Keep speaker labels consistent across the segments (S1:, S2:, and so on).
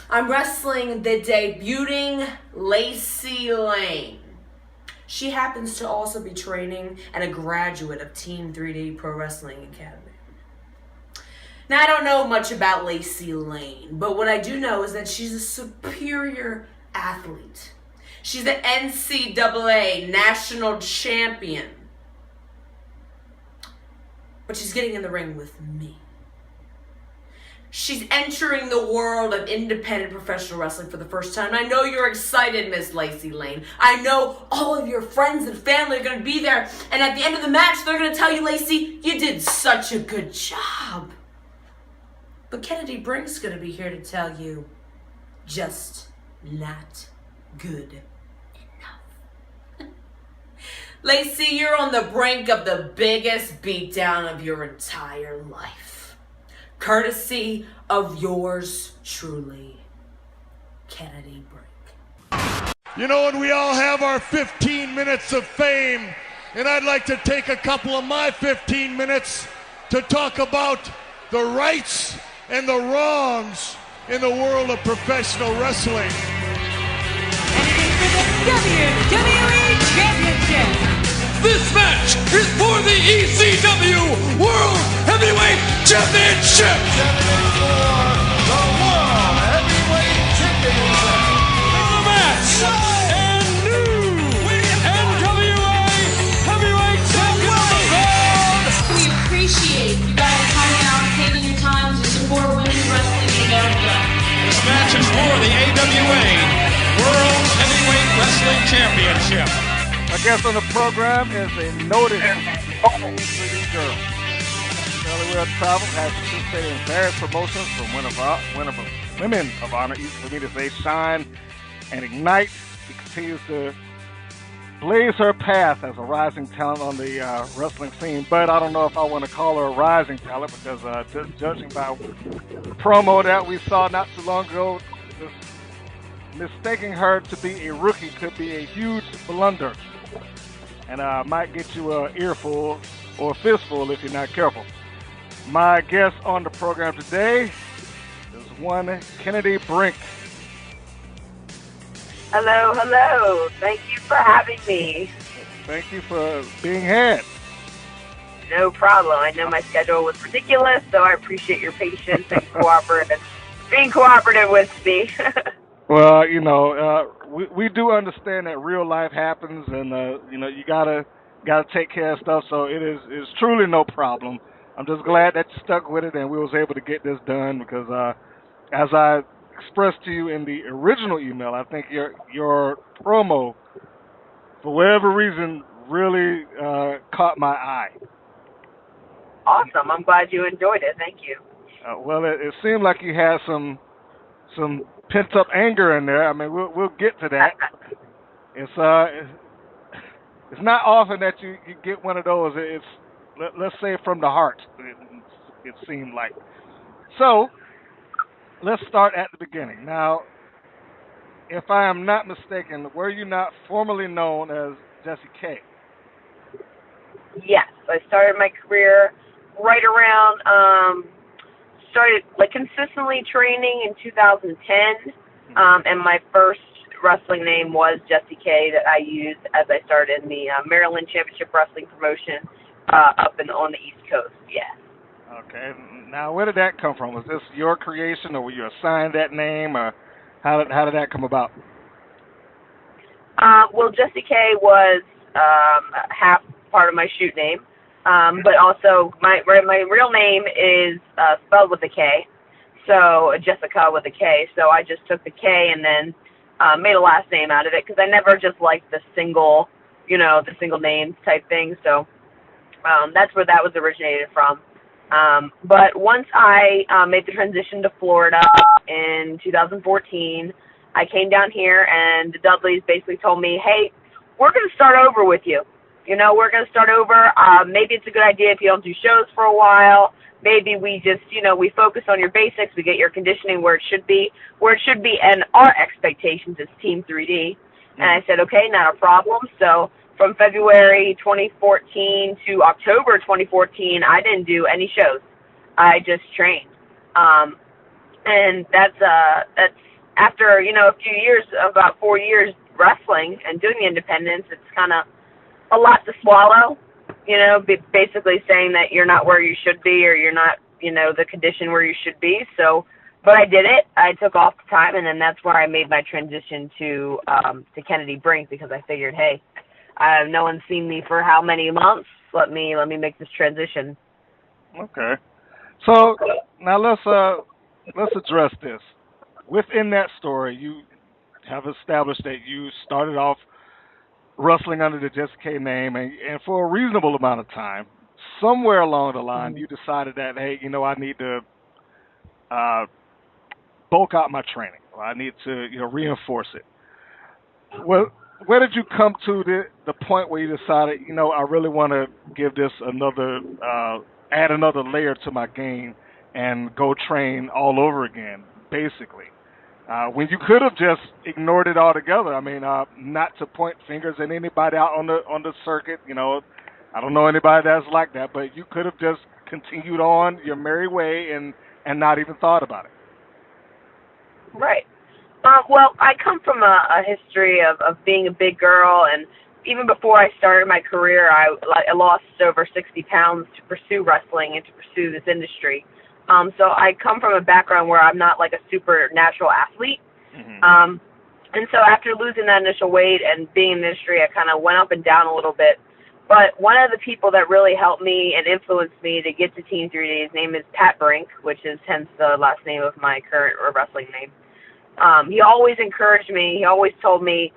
S1: I'm wrestling the debuting Lacey Lane. She happens to also be training and a graduate of Team 3D Pro Wrestling Academy. Now, I don't know much about Lacey Lane, but what I do know is that she's a superior athlete. She's the NCAA national champion. But she's getting in the ring with me. She's entering the world of independent professional wrestling for the first time. And I know you're excited, Miss Lacey Lane. I know all of your friends and family are going to be there. And at the end of the match, they're going to tell you, Lacey, you did such a good job. But Kennadi Brink's going to be here to tell you, just not good enough. Lacey, you're on the brink of the biggest beatdown of your entire life. Courtesy of yours truly, Kennadi Brink.
S2: You know, and we all have our 15 minutes of fame, and I'd like to take a couple of my 15 minutes to talk about the rights and the wrongs in the world of professional wrestling.
S3: And it is for the WWE Championship.
S4: This match is for the ECW World Heavyweight Championship.
S2: For the World Heavyweight Championship.
S4: The match and new NWA Heavyweight Champion.
S5: We appreciate you guys coming out and taking your time to support women's wrestling in America.
S4: This match is for the AWA World Heavyweight Wrestling Championship.
S6: My guest on the program is a noted pretty girl. Fairly well traveled, has participated in various promotions from Women of Honor, easy for me to say, Shine and Ignite. She continues to blaze her path as a rising talent on the wrestling scene, but I don't know if I want to call her a rising talent because just judging by the promo that we saw not too long ago, mistaking her to be a rookie could be a huge blunder. And might get you an earful or a fistful if you're not careful. My guest on the program today is one Kennadi Brink.
S7: Hello, hello. Thank you for having me.
S6: Thank you for being had.
S7: No problem. I know my schedule was ridiculous, so I appreciate your patience and being cooperative with me.
S6: Well, you know, we do understand that real life happens, and you know, you gotta take care of stuff. So it's truly no problem. I'm just glad that you stuck with it, and we was able to get this done because, as I expressed to you in the original email, I think your promo, for whatever reason, really caught my eye.
S7: Awesome. I'm glad you enjoyed it. Thank you.
S6: Well, it seemed like you had some pent-up anger in there. I mean, we'll get to that. It's not often that you get one of those. It's let's say from the heart. It seemed like. So let's start at the beginning. Now, if I am not mistaken, were you not formerly known as Jessika Carr?
S7: Yes, I started my career right around. Started consistently training in 2010, and my first wrestling name was Jessika Carr that I used as I started in the Maryland Championship Wrestling promotion on the East Coast. Yeah.
S6: Okay. Now, where did that come from? Was this your creation, or were you assigned that name, or how did that come about?
S7: Well, Jessika Carr was half part of my shoot name. But also, my real name is spelled with a K, so Jessika with a K. So I just took the K and then made a last name out of it because I never just liked the single name type thing. So that's where that was originated from. But once I made the transition to Florida in 2014, I came down here and the Dudleys basically told me, hey, we're going to start over with you. You know, we're going to start over. Maybe it's a good idea if you don't do shows for a while. Maybe we just, we focus on your basics. We get your conditioning where it should be, and our expectations is Team 3D. And I said, okay, not a problem. So from February 2014 to October 2014, I didn't do any shows. I just trained. And that's after, a few years, about 4 years wrestling and doing the independents, it's kind of a lot to swallow, basically saying that you're not where you should be or you're not, the condition where you should be. So, but I did it. I took off the time, and then that's where I made my transition to Kennadi Brink, because I figured, hey, no one's seen me for how many months? Let me make this transition.
S6: Okay. So now let's address this. Within that story, you have established that you started off wrestling under the Jessika name, and for a reasonable amount of time, somewhere along the line, you decided that, hey, I need to bulk out my training. Or I need to, reinforce it. Well, where did you come to the point where you decided, I really want to give this add another layer to my game and go train all over again, basically? When you could have just ignored it altogether. I mean, not to point fingers at anybody out on the circuit. I don't know anybody that's like that, but you could have just continued on your merry way and not even thought about it.
S7: Right. Well, I come from a history of being a big girl, and even before I started my career, I lost over 60 pounds to pursue wrestling and to pursue this industry. So I come from a background where I'm not like a supernatural athlete. Mm-hmm. And so after losing that initial weight and being in the industry, I kind of went up and down a little bit. But one of the people that really helped me and influenced me to get to Team 3D, his name is Pat Brink, which is hence the last name of my current wrestling name. He always encouraged me. He always told me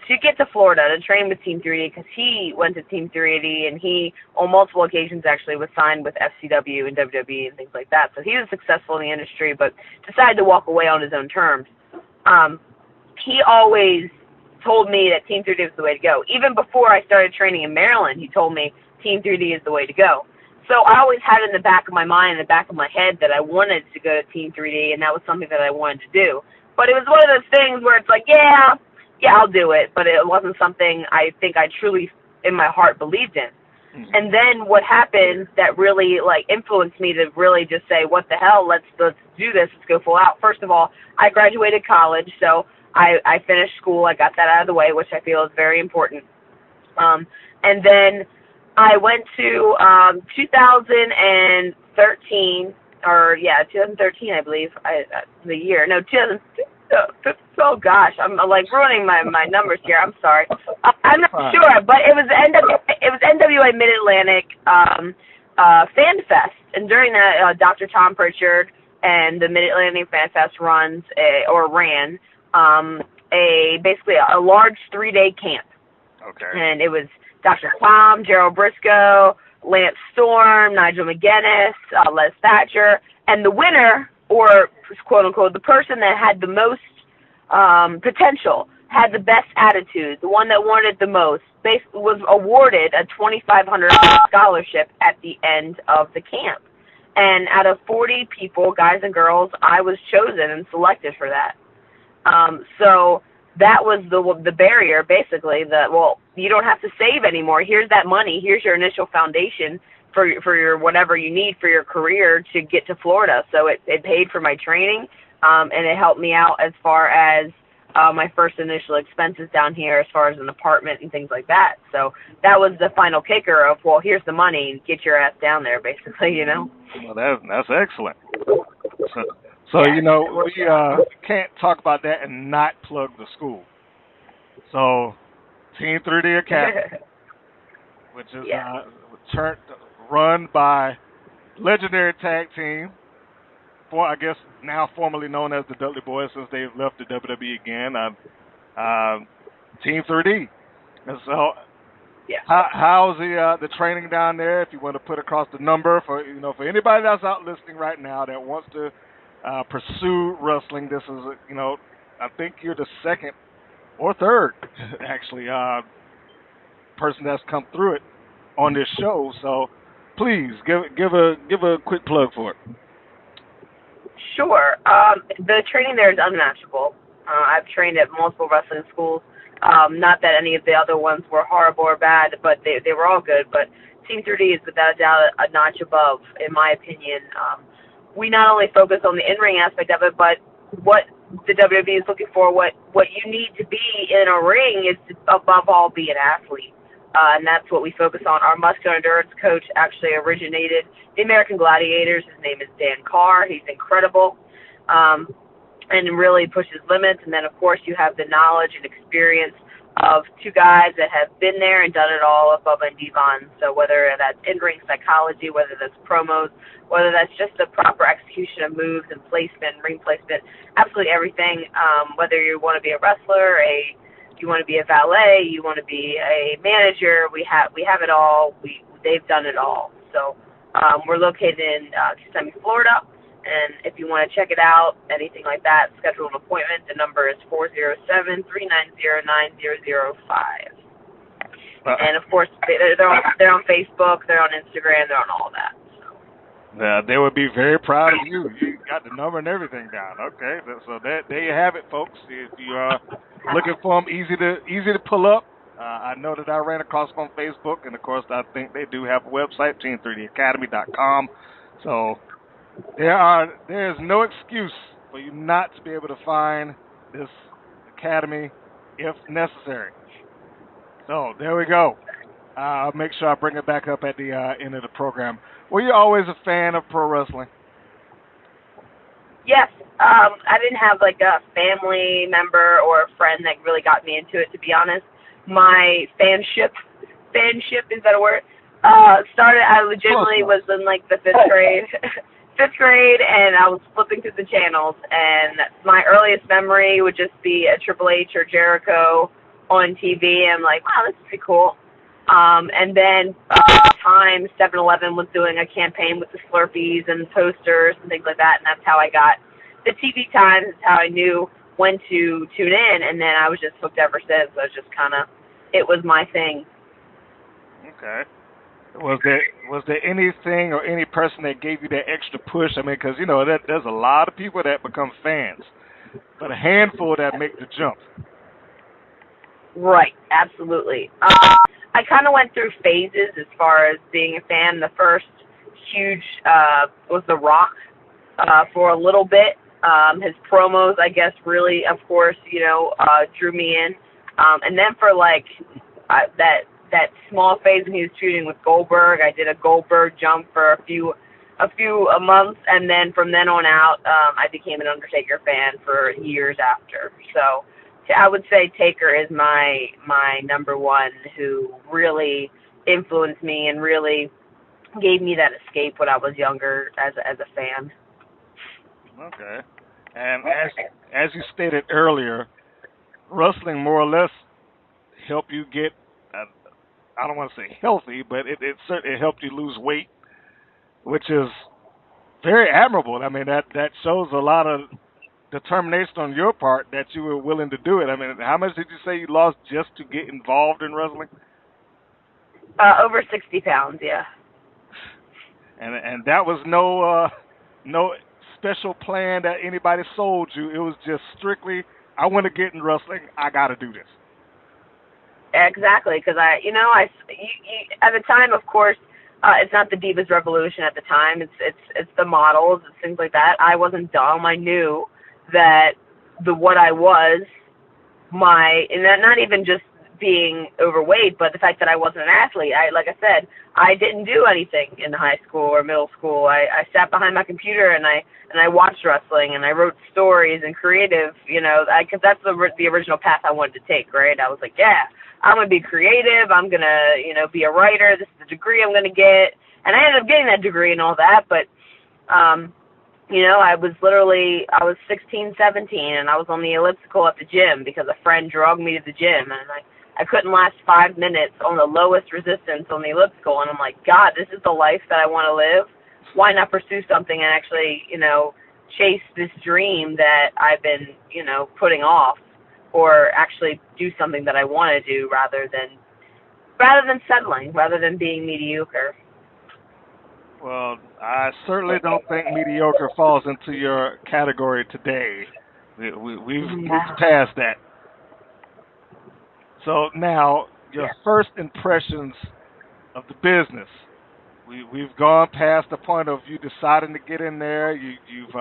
S7: to get to Florida to train with Team 3D, because he went to Team 3D and he, on multiple occasions, actually was signed with FCW and WWE and things like that. So he was successful in the industry, but decided to walk away on his own terms. He always told me that Team 3D was the way to go. Even before I started training in Maryland, he told me Team 3D is the way to go. So I always had in the back of my mind, in the back of my head, that I wanted to go to Team 3D, and that was something that I wanted to do. But it was one of those things where it's like, yeah, I'll do it. But it wasn't something I think I truly, in my heart, believed in. Mm-hmm. And then what happened that really, influenced me to really just say, what the hell, let's do this, let's go full out. First of all, I graduated college, so I finished school. I got that out of the way, which I feel is very important. And then I went to 2013, 2013, I believe, the year. No, 2000. Oh gosh, I'm ruining my numbers here. I'm sorry. I'm not sure, but it was NWA Mid Atlantic Fan Fest, and during that, Dr. Tom Pritchard and the Mid Atlantic Fan Fest ran basically a large 3-day camp.
S6: Okay.
S7: And it was Dr. Tom, Gerald Briscoe, Lance Storm, Nigel McGuinness, Les Thatcher, and the winner, or quote unquote, the person that had the most potential, had the best attitude, the one that wanted the most, basically was awarded a $2,500 scholarship at the end of the camp. And out of 40 people, guys and girls, I was chosen and selected for that. So that was the barrier, basically. You don't have to save anymore. Here's that money. Here's your initial foundation for your whatever you need for your career to get to Florida. So it paid for my training, and it helped me out as far as my first initial expenses down here, as far as an apartment and things like that. So that was the final kicker of, well, here's the money, get your ass down there, basically,
S6: Well, that's excellent. So we can't talk about that and not plug the school. So Team 3D Academy, which is run by legendary tag team, I guess now formerly known as the Dudley Boys, since they've left the WWE again. Team 3D. And so, how's the training down there? If you want to put across the number for anybody that's out listening right now that wants to pursue wrestling, this is I think you're the second or third actually person that's come through it on this show. So please give a quick plug for it.
S7: Sure. The training there is unmatchable. I've trained at multiple wrestling schools. Not that any of the other ones were horrible or bad, but they were all good. But Team 3D is without a doubt a notch above, in my opinion. We not only focus on the in-ring aspect of it, but what the WWE is looking for, what you need to be in a ring is to, above all, be an athlete. And that's what we focus on. Our muscular endurance coach actually originated the American Gladiators. His name is Dan Carr. He's incredible, and really pushes limits. And then, of course, you have the knowledge and experience of two guys that have been there and done it all above and beyond. So whether that's in-ring psychology, whether that's promos, whether that's just the proper execution of moves and placement, ring placement, absolutely everything. Whether you want to be a wrestler, you want to be a valet, you want to be a manager, we have it all. They've done it all. So we're located in Kissimmee, Florida. And if you want to check it out, anything like that, schedule an appointment. The number is 407-390-9005. And of course, they're on Facebook, they're on Instagram, they're on all that. So.
S6: They would be very proud of you. You got the number and everything down. Okay, so there you have it, folks. If you are looking for them, easy to pull up. I know that I ran across them on Facebook, and of course, I think they do have a website, team3dacademy.com. So. There is no excuse for you not to be able to find this academy if necessary. So there we go. I'll make sure I bring it back up at the end of the program. Were you always a fan of pro wrestling?
S7: Yes. I didn't have like a family member or a friend that really got me into it, to be honest. My fanship, is that a word? Started, I legitimately was in like the fifth grade, and I was flipping through the channels, and my earliest memory would just be a Triple H or Jericho on TV, and I'm like, wow, this is pretty cool. And then time 7-Eleven was doing a campaign with the Slurpees and posters and things like that, and that's how I got the TV time. That's how I knew when to tune in, and then I was just hooked ever since. I was just it was my thing.
S6: Okay. Was there anything or any person that gave you that extra push? I mean, because, you know, there's a lot of people that become fans, but a handful that make the jump.
S7: Right, absolutely. I kind of went through phases as far as being a fan. The first huge was The Rock for a little bit. His promos, I guess, really, of course, drew me in. And then for like that small phase when he was shooting with Goldberg, I did a Goldberg jump for a few months, and then from then on out, I became an Undertaker fan for years after. So I would say Taker is my number one, who really influenced me and really gave me that escape when I was younger as a fan.
S6: Okay. And as you stated earlier, wrestling more or less helped you get, I don't want to say healthy, but it certainly helped you lose weight, which is very admirable. I mean, that shows a lot of determination on your part that you were willing to do it. I mean, how much did you say you lost just to get involved in wrestling?
S7: Over 60 pounds, yeah.
S6: And that was no special plan that anybody sold you. It was just strictly, I want to get in wrestling. I got to do this.
S7: Exactly, because at the time, of course, it's not the Divas Revolution at the time. It's the models and things like that. I wasn't dumb. I knew that what I was, and that not even just being overweight, but the fact that I wasn't an athlete. Like I said, I didn't do anything in high school or middle school. I sat behind my computer and I watched wrestling and I wrote stories and creative, because that's the original path I wanted to take, right? I was like, yeah, I'm going to be creative. I'm going to, be a writer. This is the degree I'm going to get. And I ended up getting that degree and all that, but, I was 16, 17, and I was on the elliptical at the gym because a friend drugged me to the gym, and I couldn't last 5 minutes on the lowest resistance on the elliptical, and I'm like, God, this is the life that I want to live. Why not pursue something and actually, chase this dream that I've been, putting off, or actually do something that I want to do rather than settling, rather than being mediocre.
S6: Well, I certainly don't think mediocre falls into your category today. We've moved past that. So now, your first impressions of the business. We've gone past the point of you deciding to get in there. You've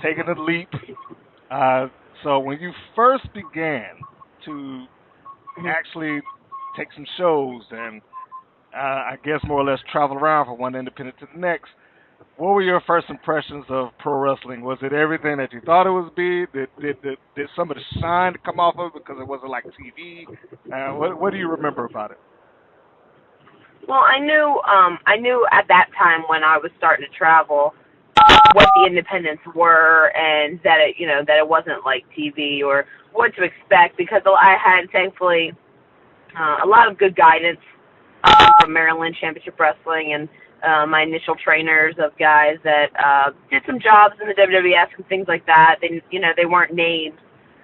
S6: taken a leap. So when you first began to actually take some shows and I guess more or less travel around from one independent to the next, what were your first impressions of pro wrestling? Was it everything that you thought it was be? Did some of the shine come off of it because it wasn't like TV? What do you remember about it?
S7: Well, I knew at that time when I was starting to travel what the independents were, and that it wasn't like TV or what to expect, because I had, thankfully, a lot of good guidance from Maryland Championship Wrestling and my initial trainers of guys that did some jobs in the WWF and things like that. They weren't named,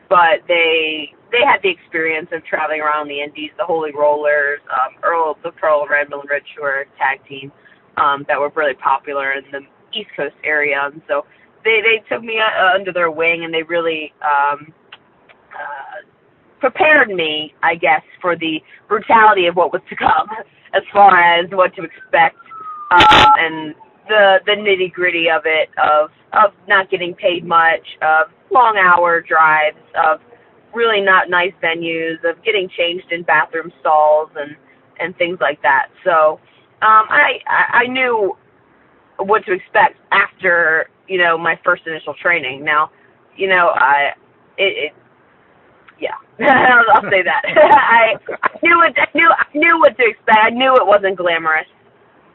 S7: but they had the experience of traveling around the Indies, the Holy Rollers, Irlo, the Pearl, Red Mill and Rich, who are a tag team that were really popular in the East Coast area. And so they took me under their wing, and they really prepared me, I guess, for the brutality of what was to come, as far as what to expect, and the nitty gritty of it, of not getting paid much, of long hour drives, of really not nice venues, of getting changed in bathroom stalls and things like that. So I knew what to expect after my first initial training. Now, yeah, I'll say that. I knew what to expect. I knew it wasn't glamorous,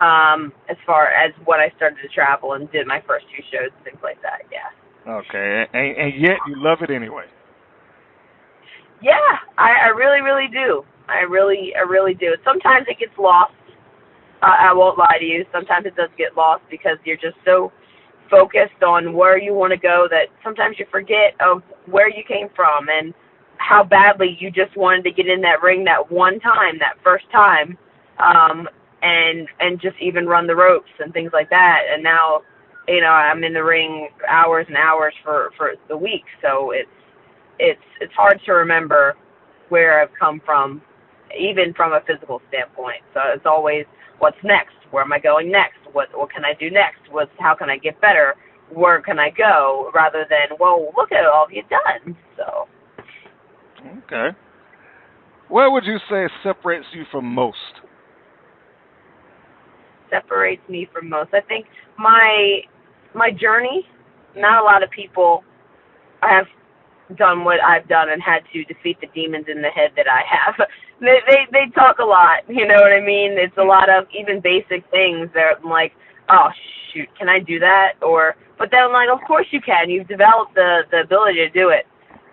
S7: as far as when I started to travel and did my first few shows and things like that. Yeah.
S6: Okay, and yet you love it anyway.
S7: Yeah, I really, really do. I really do. Sometimes it gets lost. I won't lie to you. Sometimes it does get lost because you're just so focused on where you want to go that sometimes you forget of where you came from and how badly you just wanted to get in that ring that one time, that first time, and just even run the ropes and things like that. And now, I'm in the ring hours and hours for the week. So it's hard to remember where I've come from, even from a physical standpoint. So it's always, what's next? Where am I going next? What can I do next? How can I get better? Where can I go? Rather than, well, look at all you've done. So.
S6: Okay. What would you say separates you from most?
S7: Separates me from most, I think my journey. Not a lot of people have done what I've done and had to defeat the demons in the head that I have. They talk a lot, you know what I mean? It's a lot of even basic things that I'm like, oh shoot, can I do that? But then I'm like, of course you can. You've developed the ability to do it.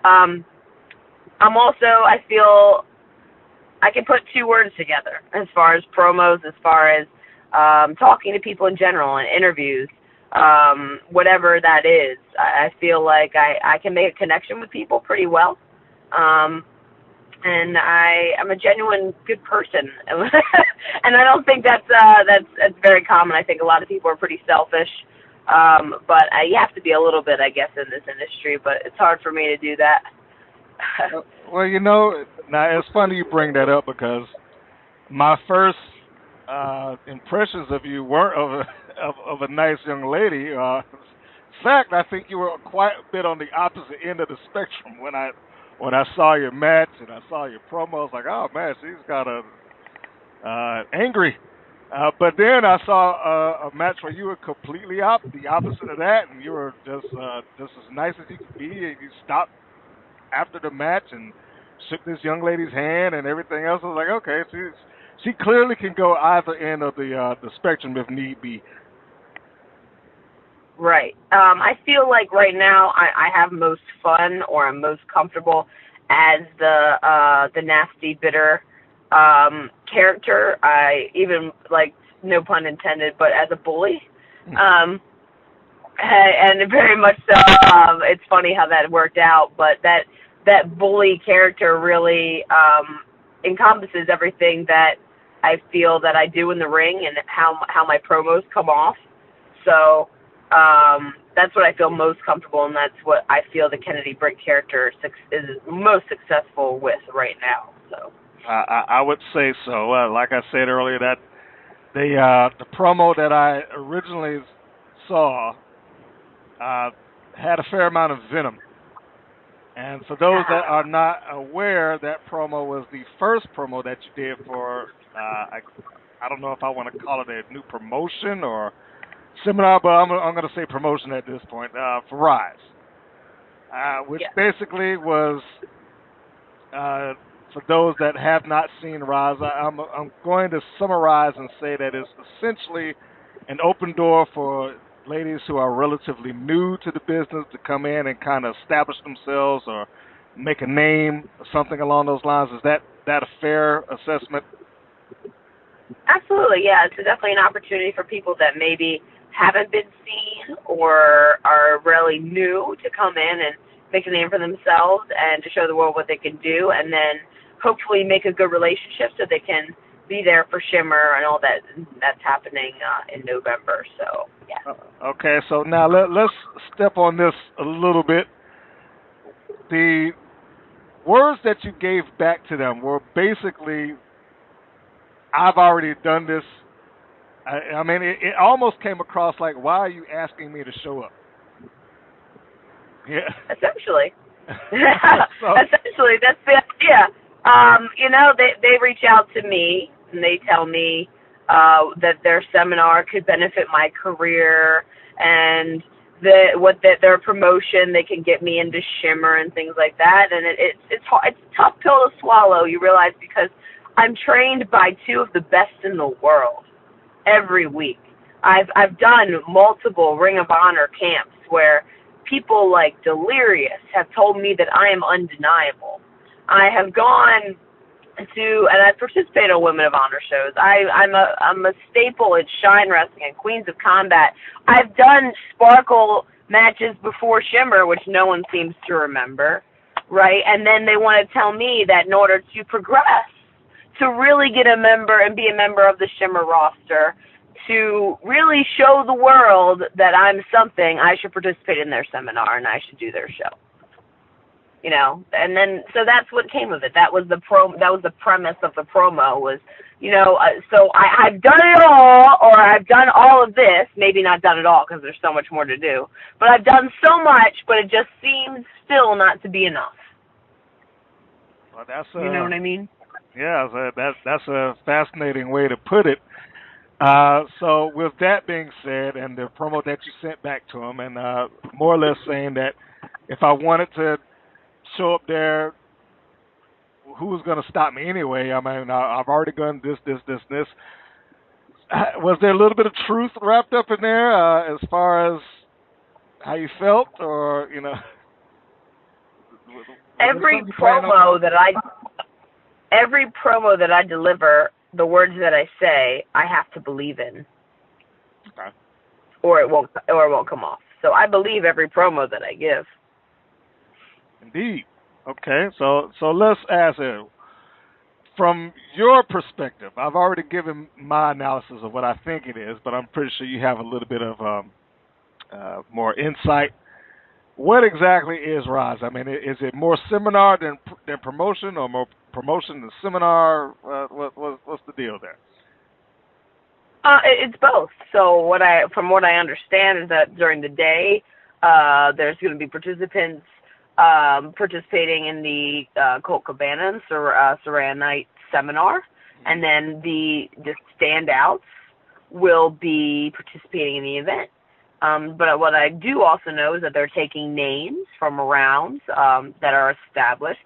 S7: I'm also, I feel I can put two words together as far as promos, as far as talking to people in general and interviews, whatever that is. I feel like I can make a connection with people pretty well. And I'm a genuine good person. And I don't think that's very common. I think a lot of people are pretty selfish. But you have to be a little bit, I guess, in this industry, but it's hard for me to do that.
S6: Well, now it's funny you bring that up because my first impressions of you weren't of a nice young lady. In fact, I think you were quite a bit on the opposite end of the spectrum when I saw your match and I saw your promo. I was like, oh man, she's got a angry. But then I saw a match where you were completely the opposite of that, and you were just as nice as you could be. And you stopped after the match and shook this young lady's hand and everything else. I was like, okay, she clearly can go either end of the spectrum if need be.
S7: Right. I feel like right now I have most fun, or I'm most comfortable as the nasty, bitter character. I even, like, no pun intended, but as a bully. And very much so. It's funny how that worked out, but that bully character really encompasses everything that I feel that I do in the ring and how my promos come off. So that's what I feel most comfortable, and that's what I feel the Kennadi Brink character is most successful with right now. So
S6: I would say so. Like I said earlier, that the promo that I originally saw had a fair amount of venom And for those that are not aware, that promo was the first promo that you did for, I don't know if I want to call it a new promotion or seminar, but I'm going to say promotion at this point, for Rise. Which basically was, for those that have not seen Rise, I'm going to summarize and say that it's essentially an open door for ladies who are relatively new to the business to come in and kind of establish themselves or make a name or something along those lines. Is that a fair assessment?
S7: Absolutely, yeah. It's definitely an opportunity for people that maybe haven't been seen or are really new to come in and make a name for themselves and to show the world what they can do, and then hopefully make a good relationship so they can be there for Shimmer and all that's happening in November. So, yeah.
S6: Okay, so now let's step on this a little bit. The words that you gave back to them were basically, I've already done this. I mean, it almost came across like, why are you asking me to show up? Yeah.
S7: Essentially. Essentially, that's the idea. They reach out to me and they tell me that their seminar could benefit my career and their promotion, they can get me into Shimmer and things like that. And it's hard, it's a tough pill to swallow, you realize, because I'm trained by two of the best in the world every week. I've done multiple Ring of Honor camps where people like Delirious have told me that I am undeniable. I have gone to, and I've participated in Women of Honor shows. I'm a staple at Shine Wrestling and Queens of Combat. I've done Sparkle matches before Shimmer, which no one seems to remember, right? And then they want to tell me that in order to progress, to really get a member and be a member of the Shimmer roster, to really show the world that I'm something, I should participate in their seminar and I should do their show. You know, and then so that's what came of it. That was the premise of the promo was, so I've done it all, or I've done all of this. Maybe not done it all because there's so much more to do. But I've done so much, but it just seems still not to be enough.
S6: Well, that's
S7: you know what I mean?
S6: Yeah, that's a fascinating way to put it. So with that being said, and the promo that you sent back to him, and more or less saying that if I wanted to show up there, who was going to stop me anyway? I mean, I've already done this. Was there a little bit of truth wrapped up in there as far as how you felt, or
S7: Every promo that I deliver, the words that I say, I have to believe in,
S6: okay,
S7: or it won't come off. So I believe every promo that I give.
S6: Indeed. Okay, so let's ask it. From your perspective, I've already given my analysis of what I think it is, but I'm pretty sure you have a little bit of more insight. What exactly is Rise? I mean, is it more seminar than promotion, or more promotion than seminar? What's the deal there?
S7: It's both. So from what I understand is that during the day, there's going to be participants participating in the Colt Cabana and Saran Night seminar, and then the standouts will be participating in the event. But what I do also know is that they're taking names from around that are established,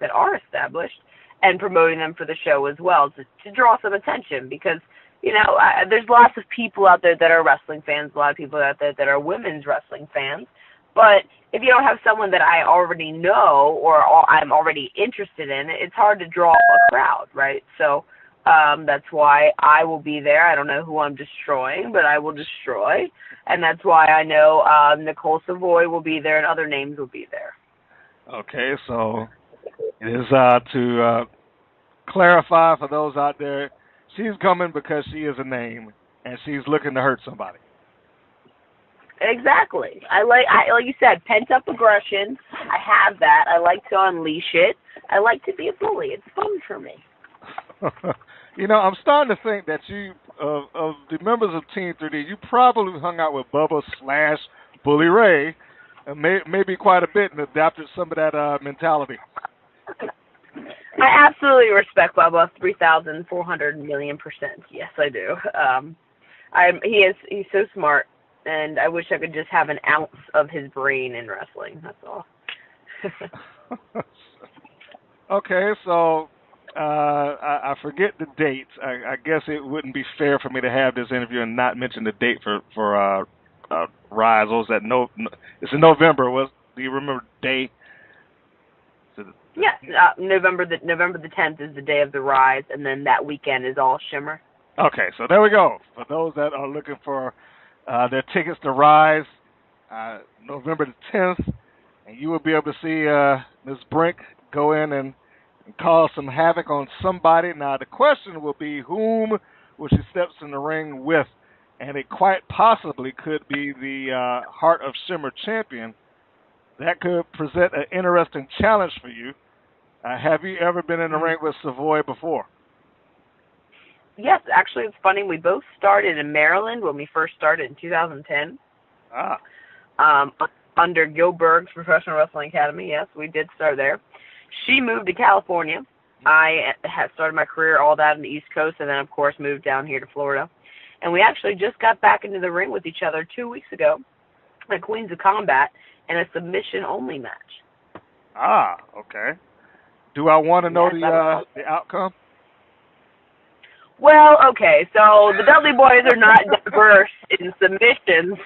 S7: and promoting them for the show as well to draw some attention, because there's lots of people out there that are wrestling fans, a lot of people out there that are women's wrestling fans. But if you don't have someone that I already know or I'm already interested in, it's hard to draw a crowd, right? So that's why I will be there. I don't know who I'm destroying, but I will destroy. And that's why I know Nicole Savoy will be there and other names will be there.
S6: Okay, so it is to clarify for those out there, she's coming because she is a name and she's looking to hurt somebody.
S7: Exactly. I like you said, pent-up aggression. I have that. I like to unleash it. I like to be a bully. It's fun for me.
S6: I'm starting to think that you, of the members of Team 3D, you probably hung out with Bubba / Bully Ray, maybe quite a bit, and adapted some of that mentality.
S7: I absolutely respect Bubba 3,400 million %. Yes, I do. He's so smart, and I wish I could just have an ounce of his brain in wrestling. That's all.
S6: Okay, so I forget the dates. I guess it wouldn't be fair for me to have this interview and not mention the date for Rise. Or was that it's in November. Do you remember the day?
S7: Yeah, November the 10th is the day of the Rise, and then that weekend is all Shimmer.
S6: Okay, so there we go. For those that are looking for their tickets to Rise, November the 10th, and you will be able to see Ms. Brink go in and cause some havoc on somebody. Now, the question will be, whom will she steps in the ring with? And it quite possibly could be the Heart of Shimmer champion. That could present an interesting challenge for you. Have you ever been in the ring with Savoy before?
S7: Yes, actually, it's funny. We both started in Maryland when we first started in 2010. Under Gil Berg's Professional Wrestling Academy. Yes, we did start there. She moved to California. I had started my career all that on the East Coast, and then, of course, moved down here to Florida. And we actually just got back into the ring with each other 2 weeks ago at Queens of Combat in a submission-only match.
S6: Okay. Do I want to know the outcome?
S7: Well, okay, so the Dudley Boys are not diverse in submissions.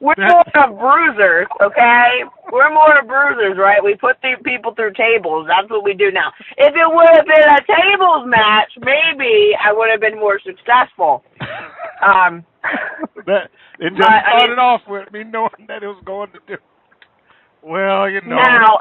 S7: We're more of bruisers, okay? We're more of bruisers, right? We put people through tables. That's what we do now. If it would have been a tables match, maybe I would have been more successful.
S6: It just started off with me knowing that it was going to do. Well, you know.
S7: Now,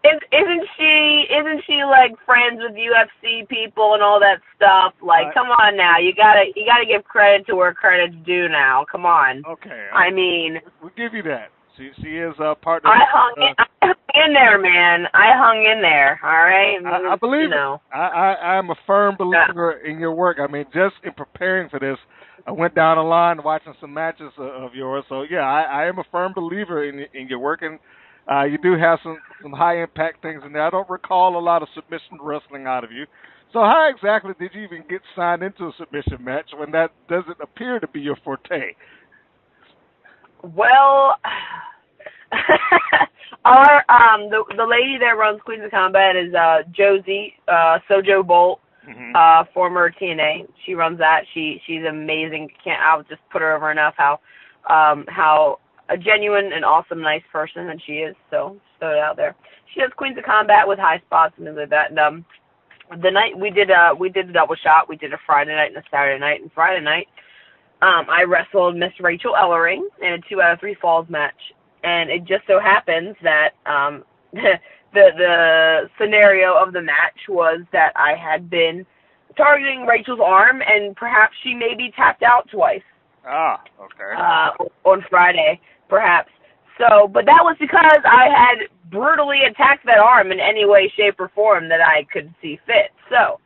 S7: isn't she like friends with UFC people and all that stuff? Like, come on now, you gotta give credit to where credit's due now. Come on.
S6: Okay.
S7: I mean,
S6: we'll give you that. She is a partner.
S7: I hung in there, man. I hung in there. All right.
S6: I believe
S7: it.
S6: I'm a firm believer in your work. I mean, just in preparing for this, I went down the line watching some matches of yours. So yeah, I am a firm believer in your work, and you do have some high impact things in there. I don't recall a lot of submission wrestling out of you. So how exactly did you even get signed into a submission match when that doesn't appear to be your forte?
S7: Well, the lady that runs Queens of Combat is Josie Sojo Bolt, former TNA. She runs that. She's amazing. I'll just put her over enough how a genuine and awesome, nice person that she is. So throw it out there. She does Queens of Combat with high spots and things like that. And the night we did a double shot. We did a Friday night and a Saturday night. And Friday night, I wrestled Miss Rachel Ellering in a 2 out of 3 falls match. And it just so happens that the scenario of the match was that I had been targeting Rachel's arm, and perhaps she maybe tapped out twice.
S6: Okay.
S7: On Friday, perhaps. So, but that was because I had brutally attacked that arm in any way, shape, or form that I could see fit. So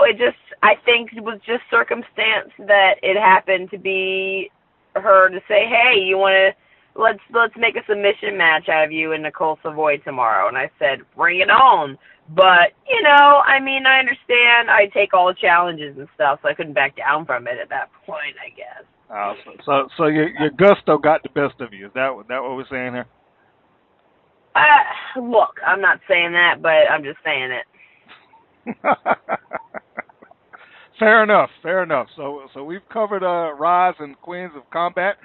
S7: it just, I think it was just circumstance that it happened to be her to say, hey, you want to, let's make a submission match out of you and Nicole Savoy tomorrow. And I said, bring it on. But, you know, I mean, I understand. I take all the challenges and stuff, so I couldn't back down from it at that point, I guess.
S6: So your gusto got the best of you. Is that what we're saying here?
S7: Look, I'm not saying that, but I'm just saying it.
S6: Fair enough. So we've covered Rise and Queens of Combat.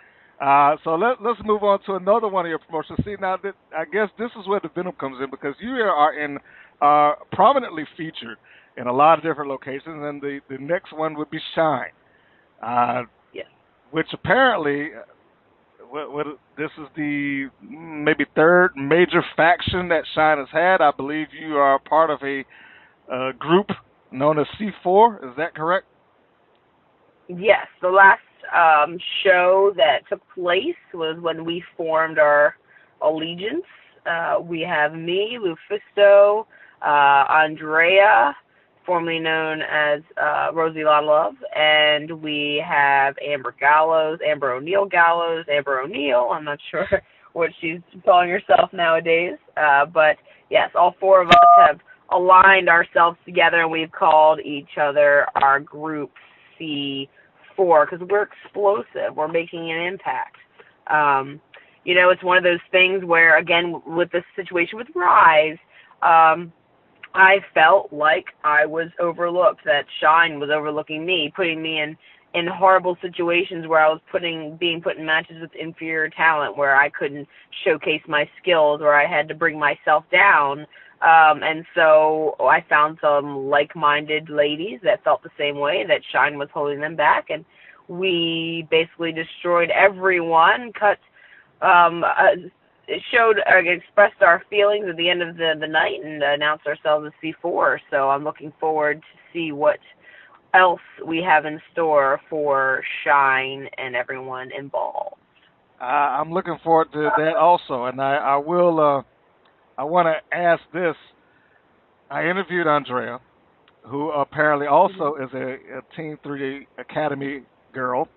S6: So let's move on to another one of your promotions. See, now I guess this is where the Venom comes in, because you are prominently featured in a lot of different locations, and the next one would be Shine.
S7: Yes.
S6: Which apparently, this is the maybe third major faction that Shine has had. I believe you are part of a group known as C4. Is that correct?
S7: Yes. The last show that took place was when we formed our allegiance. We have me, Lufisto, Andrea, formerly known as Rosie Lotta Love, and we have Amber O'Neil Gallows, Amber O'Neil. I'm not sure what she's calling herself nowadays, but yes, all four of us have aligned ourselves together, and we've called each other our Group C4 because we're explosive. We're making an impact. You know, it's one of those things where, again, with this situation with Rise, I felt like I was overlooked, that Shine was overlooking me, putting me in horrible situations where I was being put in matches with inferior talent, where I couldn't showcase my skills, where I had to bring myself down. And so I found some like-minded ladies that felt the same way, that Shine was holding them back, and we basically destroyed everyone, expressed our feelings at the end of the night and announced ourselves as C4. So I'm looking forward to see what else we have in store for Shine and everyone involved.
S6: I'm looking forward to that also, and I will. I want to ask this. I interviewed Andrea, who apparently also is a Team 3D Academy girl,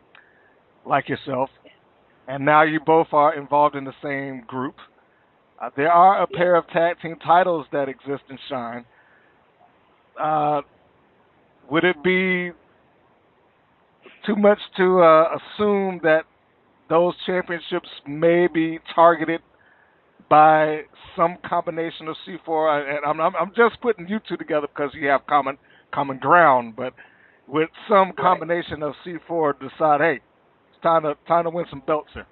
S6: like yourself, and now you both are involved in the same group. There are a pair of tag team titles that exist in Shine. Would it be too much to assume that those championships may be targeted by some combination of C4? And I'm just putting you two together because you have common ground. But with some combination of C4 decide, hey, it's time to win some belts here.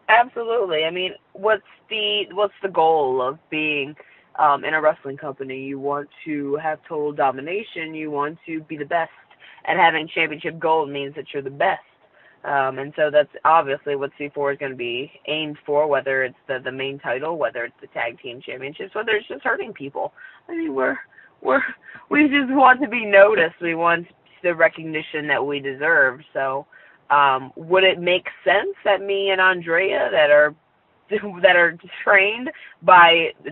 S7: Absolutely. I mean, what's the goal of being in a wrestling company? You want to have total domination. You want to be the best. And having championship gold means that you're the best. And so that's obviously what C4 is going to be aimed for, whether it's the main title, whether it's the tag team championships, whether it's just hurting people. I mean, we just want to be noticed. We want the recognition that we deserve. So, would it make sense that me and Andrea, that are trained by the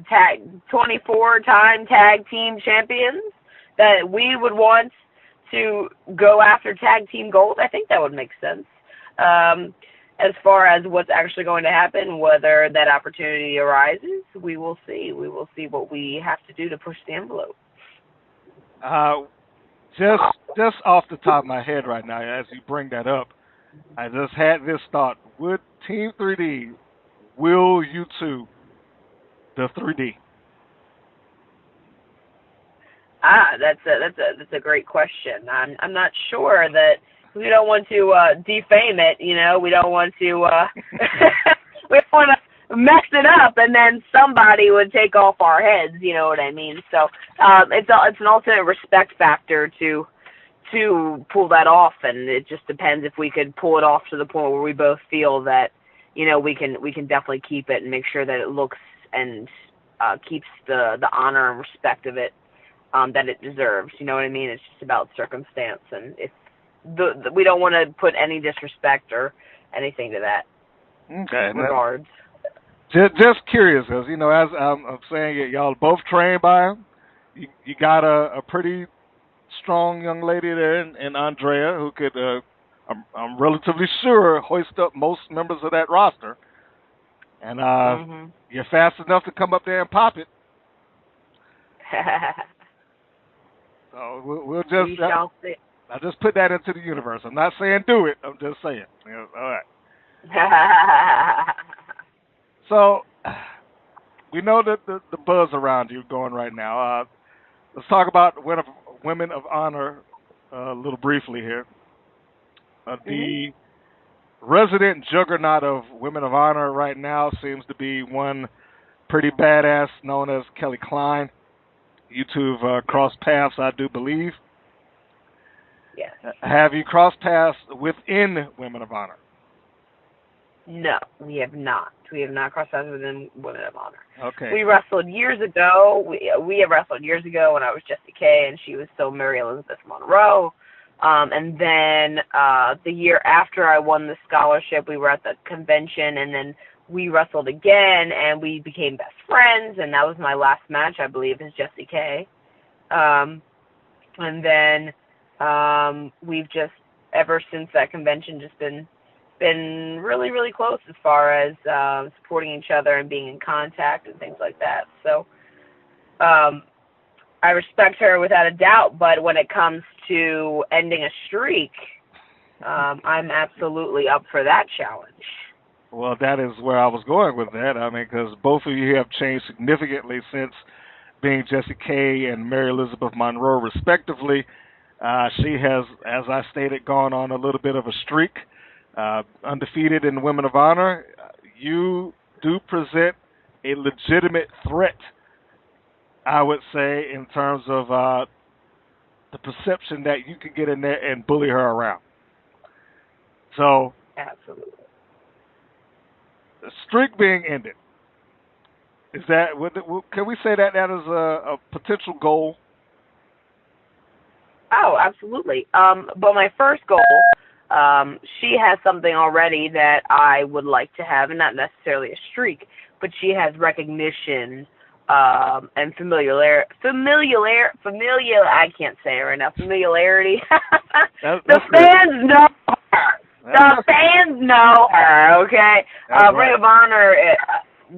S7: 24-time tag team champions, that we would want to go after tag team gold? I think that would make sense. As far as what's actually going to happen, whether that opportunity arises, we will see. We will see what we have to do to push the envelope.
S6: Just off the top of my head right now, as you bring that up, I just had this thought: would Team 3D will you to the 3D?
S7: That's a great question. I'm not sure that we don't want to defame it. You know, we don't want to we don't want to mess it up, and then somebody would take off our heads. You know what I mean? So it's an ultimate respect factor to pull that off, and it just depends if we could pull it off to the point where we both feel that, you know, we can definitely keep it and make sure that it looks and keeps the honor and respect of it that it deserves. You know what I mean? It's just about circumstance, and if we don't want to put any disrespect or anything to that regards.
S6: Just curious, because, you know, as I'm saying, y'all both trained by him. You got a pretty strong young lady there in Andrea who could, I'm relatively sure, hoist up most members of that roster. And you're fast enough to come up there and pop it. So we'll just...
S7: We shall see.
S6: I just put that into the universe. I'm not saying do it. I'm just saying. You know, all right. So we know that the buzz around you going right now. Let's talk about Women of Honor a little briefly here. The resident juggernaut of Women of Honor right now seems to be one pretty badass known as Kelly Klein. You two have crossed paths, I do believe.
S7: Yes.
S6: Have you crossed paths within Women of Honor?
S7: No, we have not. We have not crossed paths within Women of Honor.
S6: Okay.
S7: We wrestled years ago. We have wrestled years ago when I was Jessika Carr and she was still Mary Elizabeth Monroe. And then the year after I won the scholarship, we were at the convention, and then we wrestled again, and we became best friends, and that was my last match, I believe, as Jessika Carr. And then we've just, ever since that convention, just been really, really close as far as supporting each other and being in contact and things like that. So I respect her without a doubt, but when it comes to ending a streak, I'm absolutely up for that challenge.
S6: Well, that is where I was going with that. I mean, because both of you have changed significantly since being Jessie K and Mary Elizabeth Monroe, respectively. She has, as I stated, gone on a little bit of a streak, undefeated in Women of Honor. You do present a legitimate threat, I would say, in terms of the perception that you can get in there and bully her around. So,
S7: absolutely.
S6: The streak being ended, is that, can we say that that is a potential goal?
S7: Oh, absolutely. But my first goal, she has something already that I would like to have, and not necessarily a streak, but she has recognition and familiarity. I can't say it right now. Familiarity. The fans know her. The fans know her, okay? Ring of Honor,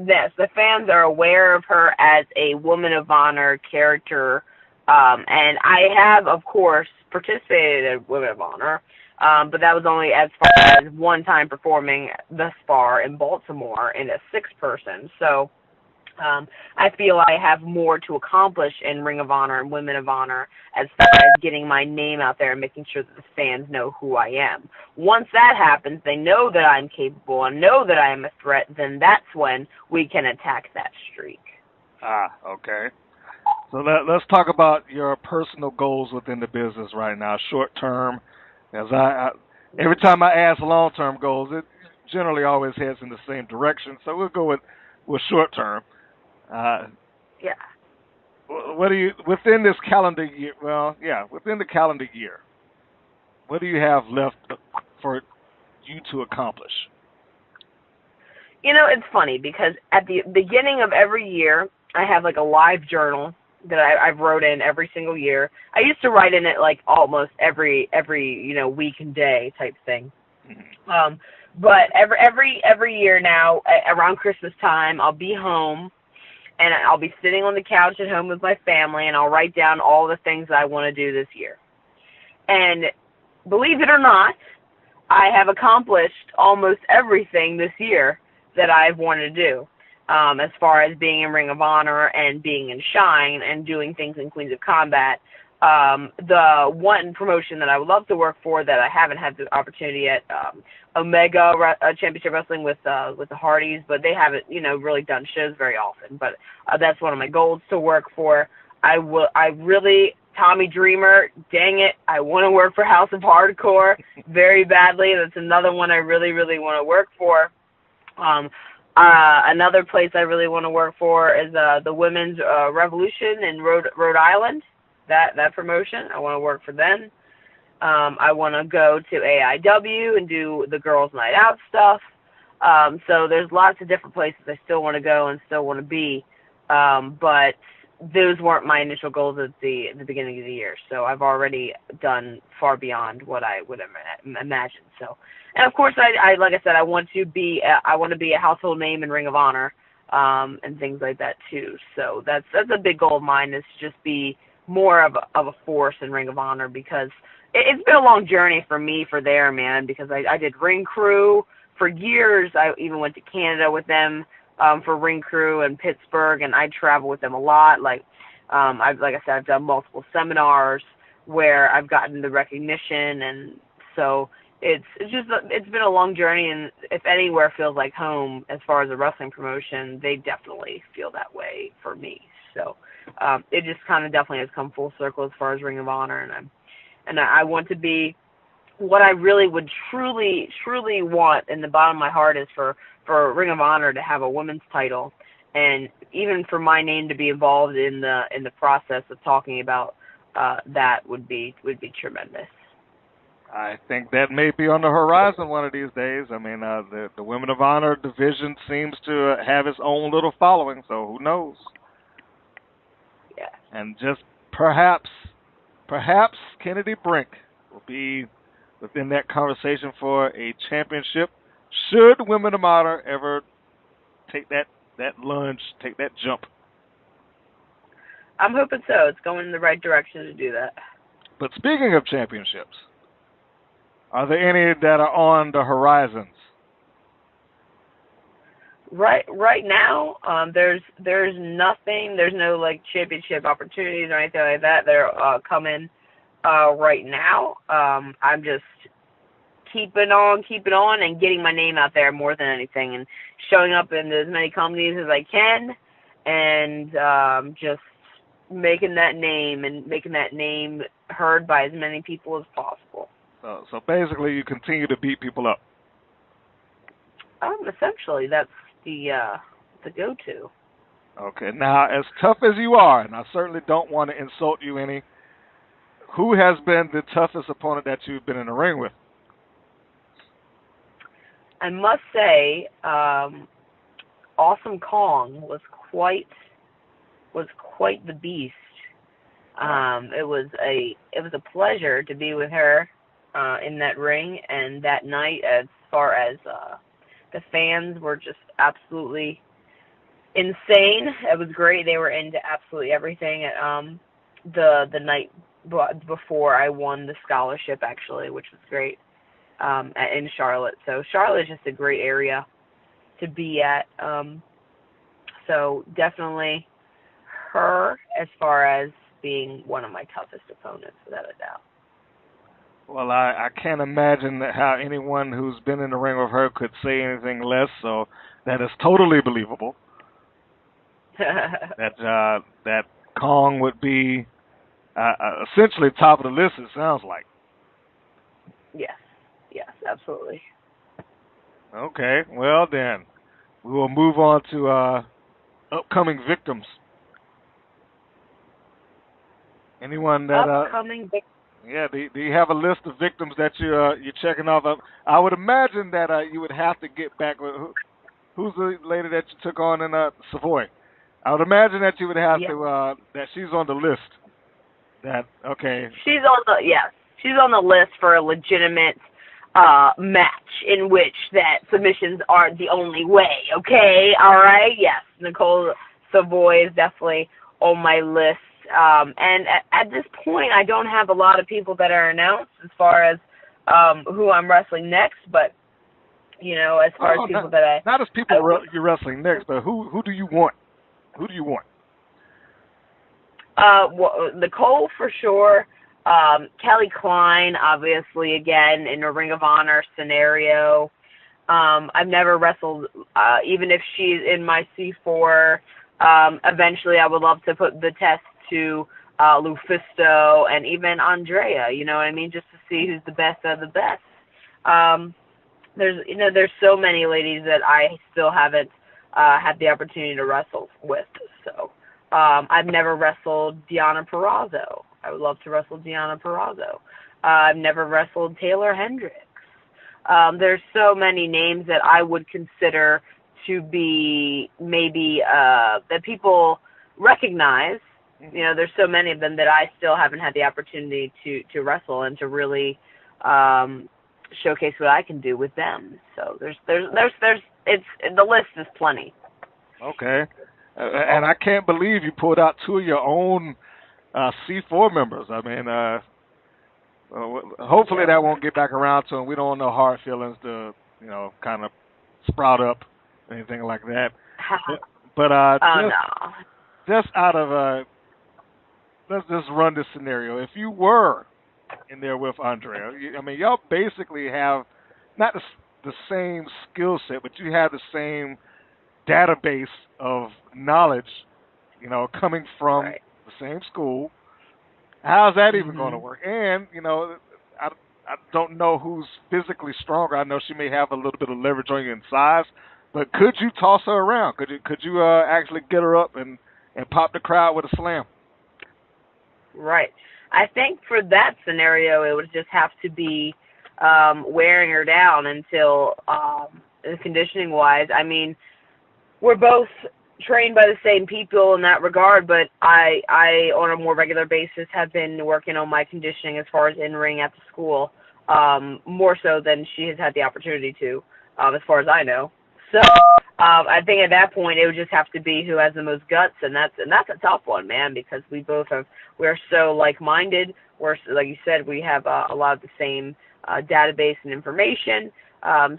S7: yes, the fans are aware of her as a Woman of Honor character, and I have, of course, participated in Women of Honor, but that was only as far as one time performing thus far in Baltimore in a 6-person, so I feel I have more to accomplish in Ring of Honor and Women of Honor as far as getting my name out there and making sure that the fans know who I am. Once that happens, they know that I'm capable and know that I am a threat, then that's when we can attack that streak.
S6: Okay. So let's talk about your personal goals within the business right now, short term. As every time I ask long-term goals, it generally always heads in the same direction. So we'll go with short term.
S7: Yeah.
S6: What do you, within this calendar year, within the calendar year, what do you have left for you to accomplish?
S7: You know, it's funny because at the beginning of every year, I have like a live journal that I've wrote in every single year. I used to write in it like almost every week and day type thing. Mm-hmm. But every year now, around Christmas time, I'll be home. And I'll be sitting on the couch at home with my family, and I'll write down all the things I want to do this year. And believe it or not, I have accomplished almost everything this year that I've wanted to do, as far as being in Ring of Honor and being in Shine and doing things in Queens of Combat. The one promotion that I would love to work for that I haven't had the opportunity yet, Omega Championship Wrestling with the Hardys, but they haven't, really done shows very often. But that's one of my goals to work for. Tommy Dreamer, dang it, I want to work for House of Hardcore very badly. That's another one I really, really want to work for. Another place I really want to work for is the Women's Revolution in Rhode Island. That promotion, I want to work for them. I want to go to AIW and do the Girls Night Out stuff. So there's lots of different places I still want to go and still want to be. But those weren't my initial goals at the beginning of the year. So I've already done far beyond what I would imagine. So, and of course, I like I said, I want to be a household name in Ring of Honor, and things like that too. So that's a big goal of mine, is to just be more of a force in Ring of Honor, because it's been a long journey for me man, because I did Ring Crew for years. I even went to Canada with them for Ring Crew in Pittsburgh, and I travel with them a lot. Like I said, I've done multiple seminars where I've gotten the recognition, and so it's been a long journey, and if anywhere feels like home as far as a wrestling promotion, they definitely feel that way for me. So it just kind of definitely has come full circle as far as Ring of Honor, and I want to be what I really would truly want in the bottom of my heart is for Ring of Honor to have a women's title, and even for my name to be involved in the process of talking about that would be tremendous.
S6: I think that may be on the horizon one of these days. I mean, the Women of Honor division seems to have its own little following, so who knows?
S7: Yeah.
S6: And just perhaps Kennadi Brink will be within that conversation for a championship. Should Women of Honor ever take that lunge, take that jump?
S7: I'm hoping so. It's going in the right direction to do that.
S6: But speaking of championships, are there any that are on the horizons?
S7: Right now, there's nothing. There's no like championship opportunities or anything like that. They're coming right now. I'm just keeping on, and getting my name out there more than anything, and showing up in as many companies as I can, and just making that name heard by as many people as possible.
S6: So basically, you continue to beat people up.
S7: Essentially, that's the go-to.
S6: Okay. Now, as tough as you are, and I certainly don't want to insult you any, who has been the toughest opponent that you've been in the ring with?
S7: I must say, Awesome Kong was quite the beast. It was a pleasure to be with her in that ring, and that night, as far as the fans were just absolutely insane. It was great. They were into absolutely everything at the night before I won the scholarship, actually, which was great, in Charlotte. So Charlotte is just a great area to be at. So definitely her as far as being one of my toughest opponents, without a doubt.
S6: Well, I can't imagine how anyone who's been in the ring with her could say anything less, so that is totally believable. That Kong would be essentially top of the list, it sounds like.
S7: Yes, absolutely.
S6: Okay, well then, we will move on to upcoming victims. Anyone that
S7: upcoming victims?
S6: Yeah, do you have a list of victims that you're checking off? I would imagine that you would have to get back with who's the lady that you took on in Savoy. I would imagine that you would have to that she's on the list.
S7: She's on the list for a legitimate match in which that submissions aren't the only way. Okay, all right, yes, Nicole Savoy is definitely on my list. And at this point, I don't have a lot of people that are announced as far as who I'm wrestling next, but, as far as people that I...
S6: Not as people you're wrestling next, but who do you want? Who do you want?
S7: Nicole, for sure. Kelly Klein, obviously, again, in a Ring of Honor scenario. I've never wrestled, even if she's in my C4. Eventually, I would love to put the test to Lufisto and even Andrea, you know what I mean, just to see who's the best of the best. There's so many ladies that I still haven't had the opportunity to wrestle with. So I've never wrestled Deonna Purrazzo. I would love to wrestle Deonna Purrazzo. I've never wrestled Taylor Hendricks. There's so many names that I would consider to be maybe that people recognize. There's so many of them that I still haven't had the opportunity to wrestle and to really showcase what I can do with them. So there's the list is plenty.
S6: Okay, and I can't believe you pulled out two of your own C4 members. I mean, hopefully that won't get back around to them. We don't want no hard feelings to kind of sprout up, anything like that. But just out of let's just run this scenario. If you were in there with Andrea, y'all basically have not the same skill set, but you have the same database of knowledge, coming from the same school. How's that even going to work? And, I don't know who's physically stronger. I know she may have a little bit of leverage on you in size, but could you toss her around? Could you actually get her up and pop the crowd with a slam?
S7: Right. I think for that scenario, it would just have to be wearing her down until conditioning-wise. I mean, we're both, trained by the same people in that regard, but I on a more regular basis have been working on my conditioning as far as in ring at the school, more so than she has had the opportunity to, as far as I know. So I think at that point it would just have to be who has the most guts, and that's a tough one, man, because we're so like-minded. We're, like you said, we have a lot of the same database and information.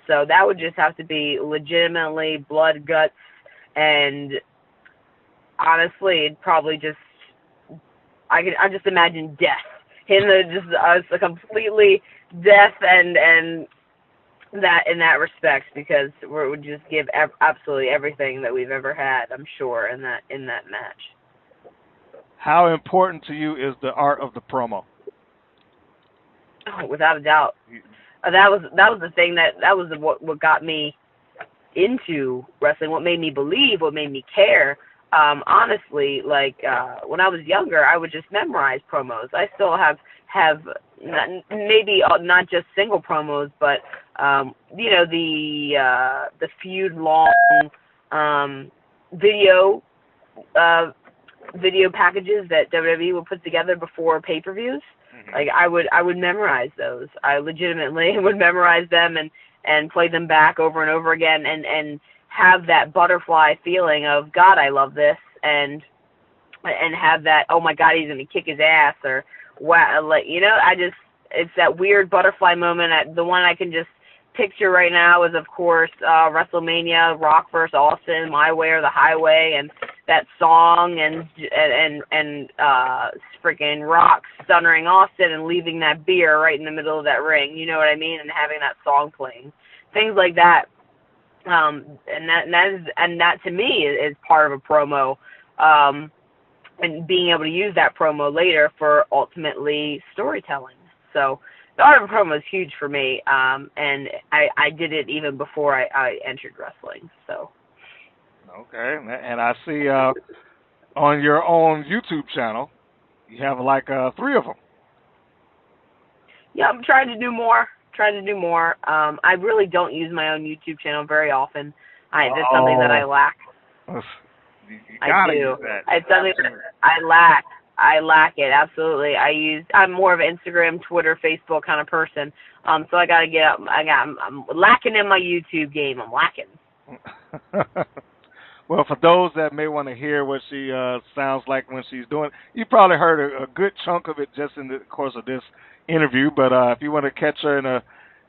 S7: So that would just have to be legitimately blood, guts, and honestly, it'd probably just, I just imagine death. Just us completely death and that in that respect, because we would just give absolutely everything that we've ever had, I'm sure, in that match.
S6: How important to you is the art of the promo?
S7: Oh, without a doubt. That was the thing that was what got me into wrestling, what made me believe, what made me care. Honestly, like when I was younger, I would just memorize promos. I still have maybe not just single promos, but the feud long video packages that WWE would put together before pay-per-views. Mm-hmm. Like I would memorize those. I legitimately would memorize them and play them back over and over again and have that butterfly feeling of, God, I love this, and have that, oh my God, he's gonna kick his ass, or wow, like, it's that weird butterfly moment. The one I can just picture right now is, of course, WrestleMania, Rock vs. Austin, My Way or the Highway, and that song, and freaking Rock stunnering Austin and leaving that beer right in the middle of that ring, you know what I mean, and having that song playing, things like that. And that to me is part of a promo, and being able to use that promo later for ultimately storytelling. So the art of a promo is huge for me, and I did it even before I entered wrestling. So.
S6: Okay, and I see on your own YouTube channel, you have like 3 of them.
S7: Yeah, I'm trying to do more. I really don't use my own YouTube channel very often. That's something that I lack.
S6: You gotta use that.
S7: It's something that I lack. I lack it, absolutely. I'm more of an Instagram, Twitter, Facebook kind of person. So I gotta get up. I'm lacking in my YouTube game. I'm lacking.
S6: Well, for those that may want to hear what she sounds like when she's doing, you probably heard a good chunk of it just in the course of this interview. But if you want to catch her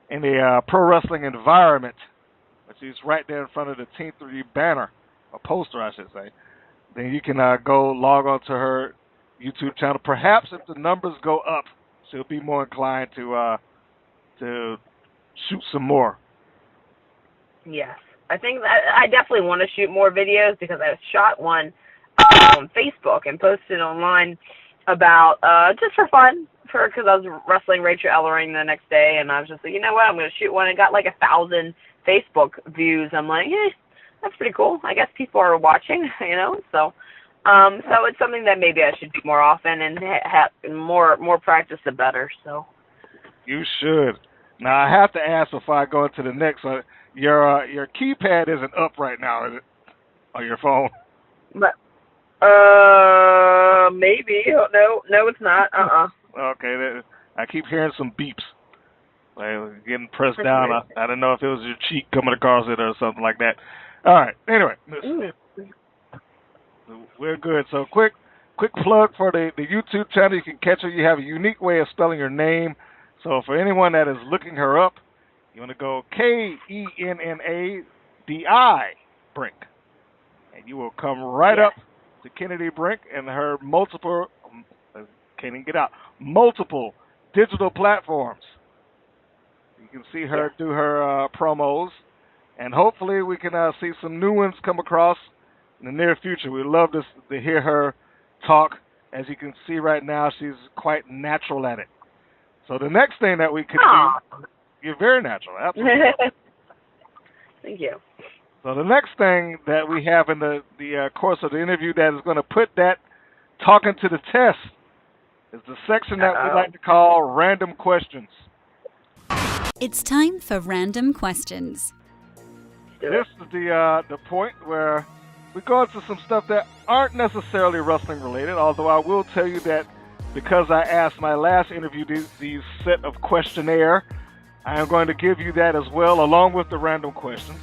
S6: in the pro wrestling environment, she's right there in front of the Team 3 banner, a poster, I should say. Then you can go log on to her YouTube channel. Perhaps if the numbers go up, she'll be more inclined to shoot some more.
S7: Yes. I think that I definitely want to shoot more videos, because I shot one on Facebook and posted online about just for fun, because I was wrestling Rachel Ellering the next day, and I was just like, you know what, I'm going to shoot one. It got like 1,000 Facebook views. I'm like, that's pretty cool. I guess people are watching, So it's something that maybe I should do more often, and have more practice, the better. So
S6: you should. Now I have to ask before I go into the next one. Your keypad isn't up right now, is it? On your phone?
S7: But maybe. No, it's not.
S6: Okay, I keep hearing some beeps, like getting pressed down. I don't know if it was your cheek coming across it or something like that. All right. Anyway, we're good. So quick plug for the YouTube channel. You can catch her. You have a unique way of spelling your name. So for anyone that is looking her up, you want to go Kennadi Brink, and you will come right up to Kennadi Brink and her multiple digital platforms. You can see her do her promos, and hopefully we can see some new ones come across in the near future. We'd love to hear her talk. As you can see right now, she's quite natural at it. So the next thing that we could do, you're very natural, absolutely.
S7: Thank you.
S6: So the next thing that we have in the course of the interview that is going to put that talking to the test is the section that we like to call Random Questions.
S8: It's time for Random Questions.
S6: This is the point where we go into some stuff that aren't necessarily wrestling related, although I will tell you that because I asked my last interview these set of questionnaire, I am going to give you that as well, along with the random questions.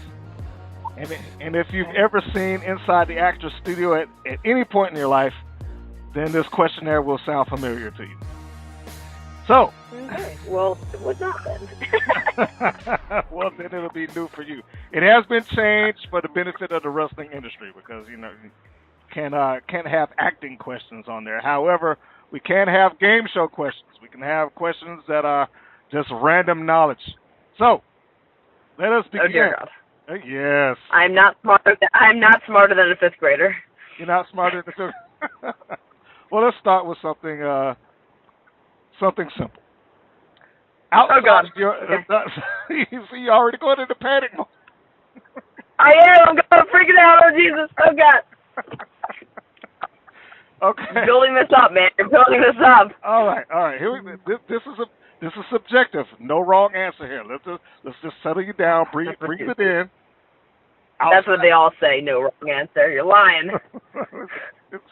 S6: And if you've ever seen Inside the Actors Studio at any point in your life, then this questionnaire will sound familiar to you. So.
S7: Okay. Well, it would not then.
S6: Well, then it'll be new for you. It has been changed for the benefit of the wrestling industry because, you can't have acting questions on there. However, we can have game show questions. We can have questions that are just random knowledge. So, let us begin.
S7: Oh, dear God.
S6: Yes.
S7: I'm not smarter than a fifth grader.
S6: You're not smarter than a fifth. Well, let's start with something simple. Outside
S7: God.
S6: Of your, you see, you're already going into panic mode.
S7: I am. I'm going freaking out. Oh, Jesus. Oh, God.
S6: Okay.
S7: You're building this up, man. You're building this up.
S6: All right. Here we. This is subjective. No wrong answer here. Let's just settle you down. Breathe it in. Outside.
S7: That's what they all say. No wrong answer. You're lying.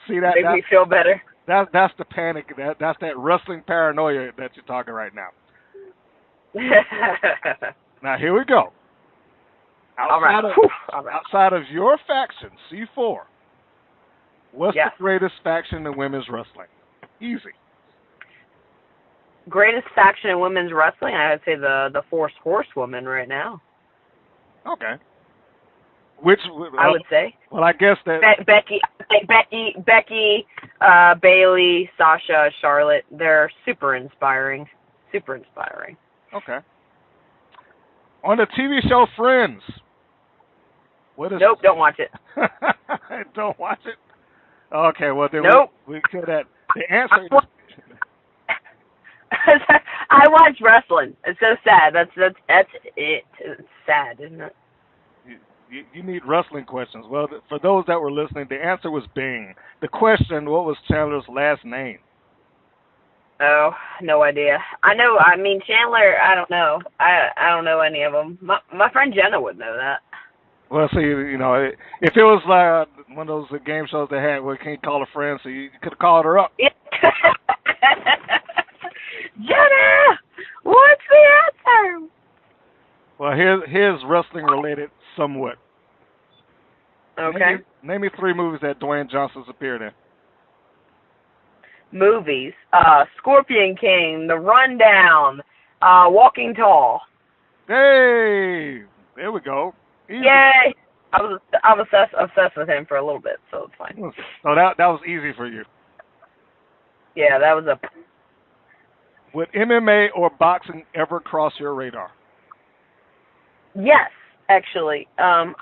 S6: See that?
S7: Makes me feel better.
S6: That's the panic. That's that wrestling paranoia that you're talking right now. Now here we go. Outside of your faction, C4, what's the greatest faction in women's wrestling? Easy.
S7: Greatest faction in women's wrestling? I would say the Force Horsewoman right now.
S6: Okay. Which
S7: I would say.
S6: Well, I guess that
S7: Becky, Bailey, Sasha, Charlotte. They're super inspiring. Super inspiring.
S6: Okay. On the TV show Friends.
S7: Nope, don't watch it.
S6: Don't watch it? Okay, well then
S7: nope.
S6: we could have the answer.
S7: I watch wrestling. It's so sad. That's it. It's sad, isn't it?
S6: You need wrestling questions. Well, for those that were listening, the answer was Bing. The question, what was Chandler's last name?
S7: Oh, no idea. I mean, Chandler, I don't know. I don't know any of them. My friend Jenna would know that.
S6: Well, see, if it was like one of those game shows they had where you can't call a friend, so you could have called her up.
S7: Jenna, what's the answer?
S6: Well, here's wrestling related somewhat.
S7: Okay.
S6: Name me 3 movies that Dwayne Johnson's appeared in.
S7: Movies. Scorpion King, The Rundown, Walking Tall.
S6: Hey, there we go. Easy.
S7: Yay! I was obsessed with him for a little bit, so it's fine.
S6: So that was easy for you.
S7: Yeah, that was a.
S6: Would MMA or boxing ever cross your radar?
S7: Yes, actually. I'm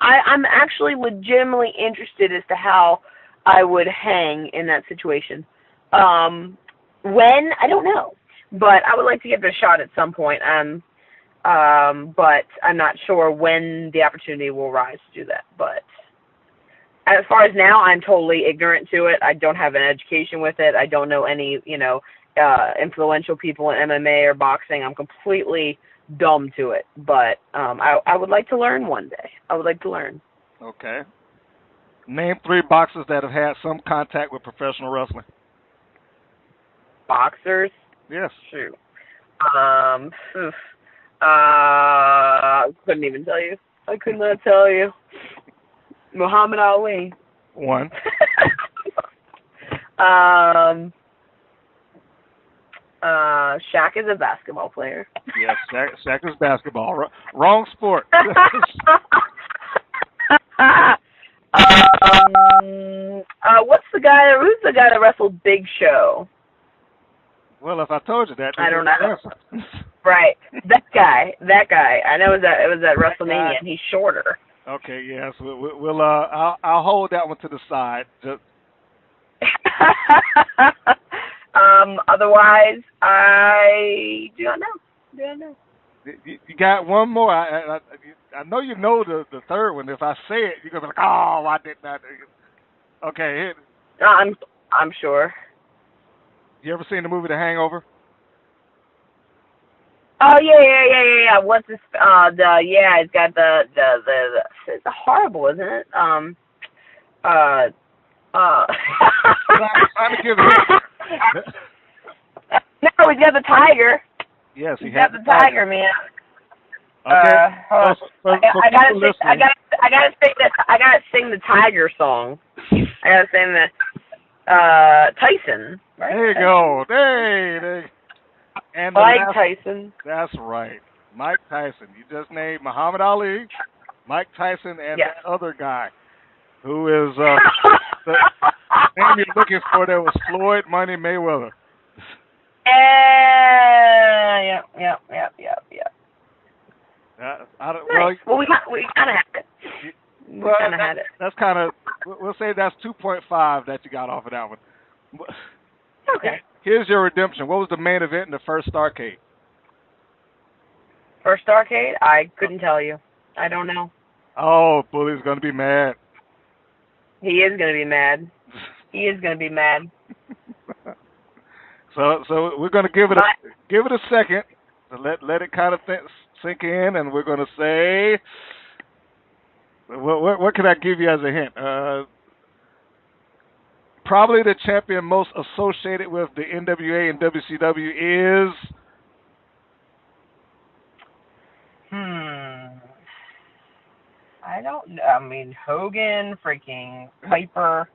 S7: actually legitimately interested as to how I would hang in that situation. When? I don't know. But I would like to give it a shot at some point. But I'm not sure when the opportunity will rise to do that. But as far as now, I'm totally ignorant to it. I don't have an education with it. I don't know any, influential people in MMA or boxing. I'm completely dumb to it. But I would like to learn one day. I would like to learn.
S6: Okay. Name 3 boxers that have had some contact with professional wrestling.
S7: Boxers?
S6: Yes.
S7: Shoot. Couldn't even tell you. I could not tell you. Muhammad Ali.
S6: 1.
S7: Shaq is a basketball player.
S6: Yes, Shaq is basketball. Wrong sport.
S7: Who's the guy that wrestled Big Show?
S6: Well, if I told you that,
S7: I don't know. Right, that guy. I know it was at WrestleMania, and he's shorter.
S6: Okay, yes, we'll I'll hold that one to the side. Just...
S7: Otherwise, I do not know.
S6: You got one more. I know you know the third one. If I say it, you're gonna be like, oh, I did not. Okay.
S7: I'm sure.
S6: You ever seen the movie The Hangover?
S7: Oh yeah. What's this? It's got the it's horrible, isn't it?
S6: Trying to give him.
S7: No, he's got the tiger.
S6: Yes, he
S7: He's
S6: has
S7: got the tiger, man.
S6: Okay.
S7: Hold on. I gotta sing the tiger song. I gotta sing the Tyson. Right?
S6: There you go. Hey. And
S7: Mike Tyson.
S6: That's right. Mike Tyson. You just named Muhammad Ali, Mike Tyson, and
S7: Yes.
S6: that other guy who is the name you're looking for there was Floyd Money Mayweather.
S7: Yep.
S6: Nice.
S7: Well, we kind of had it. We kind of had it.
S6: That's kind of, we'll say that's 2.5 that you got off of that one.
S7: Okay.
S6: Here's your redemption. What was the main event in the first Starrcade?
S7: First arcade? I couldn't tell you. I don't know.
S6: Oh, Bully's going to be mad.
S7: He is going to be mad. He is going to be mad.
S6: So we're going to give it a second to let it kind of sink in, and we're going to say, what can I give you as a hint? Probably the champion most associated with the NWA and WCW is.
S7: I don't know. I mean, Hogan, freaking Piper.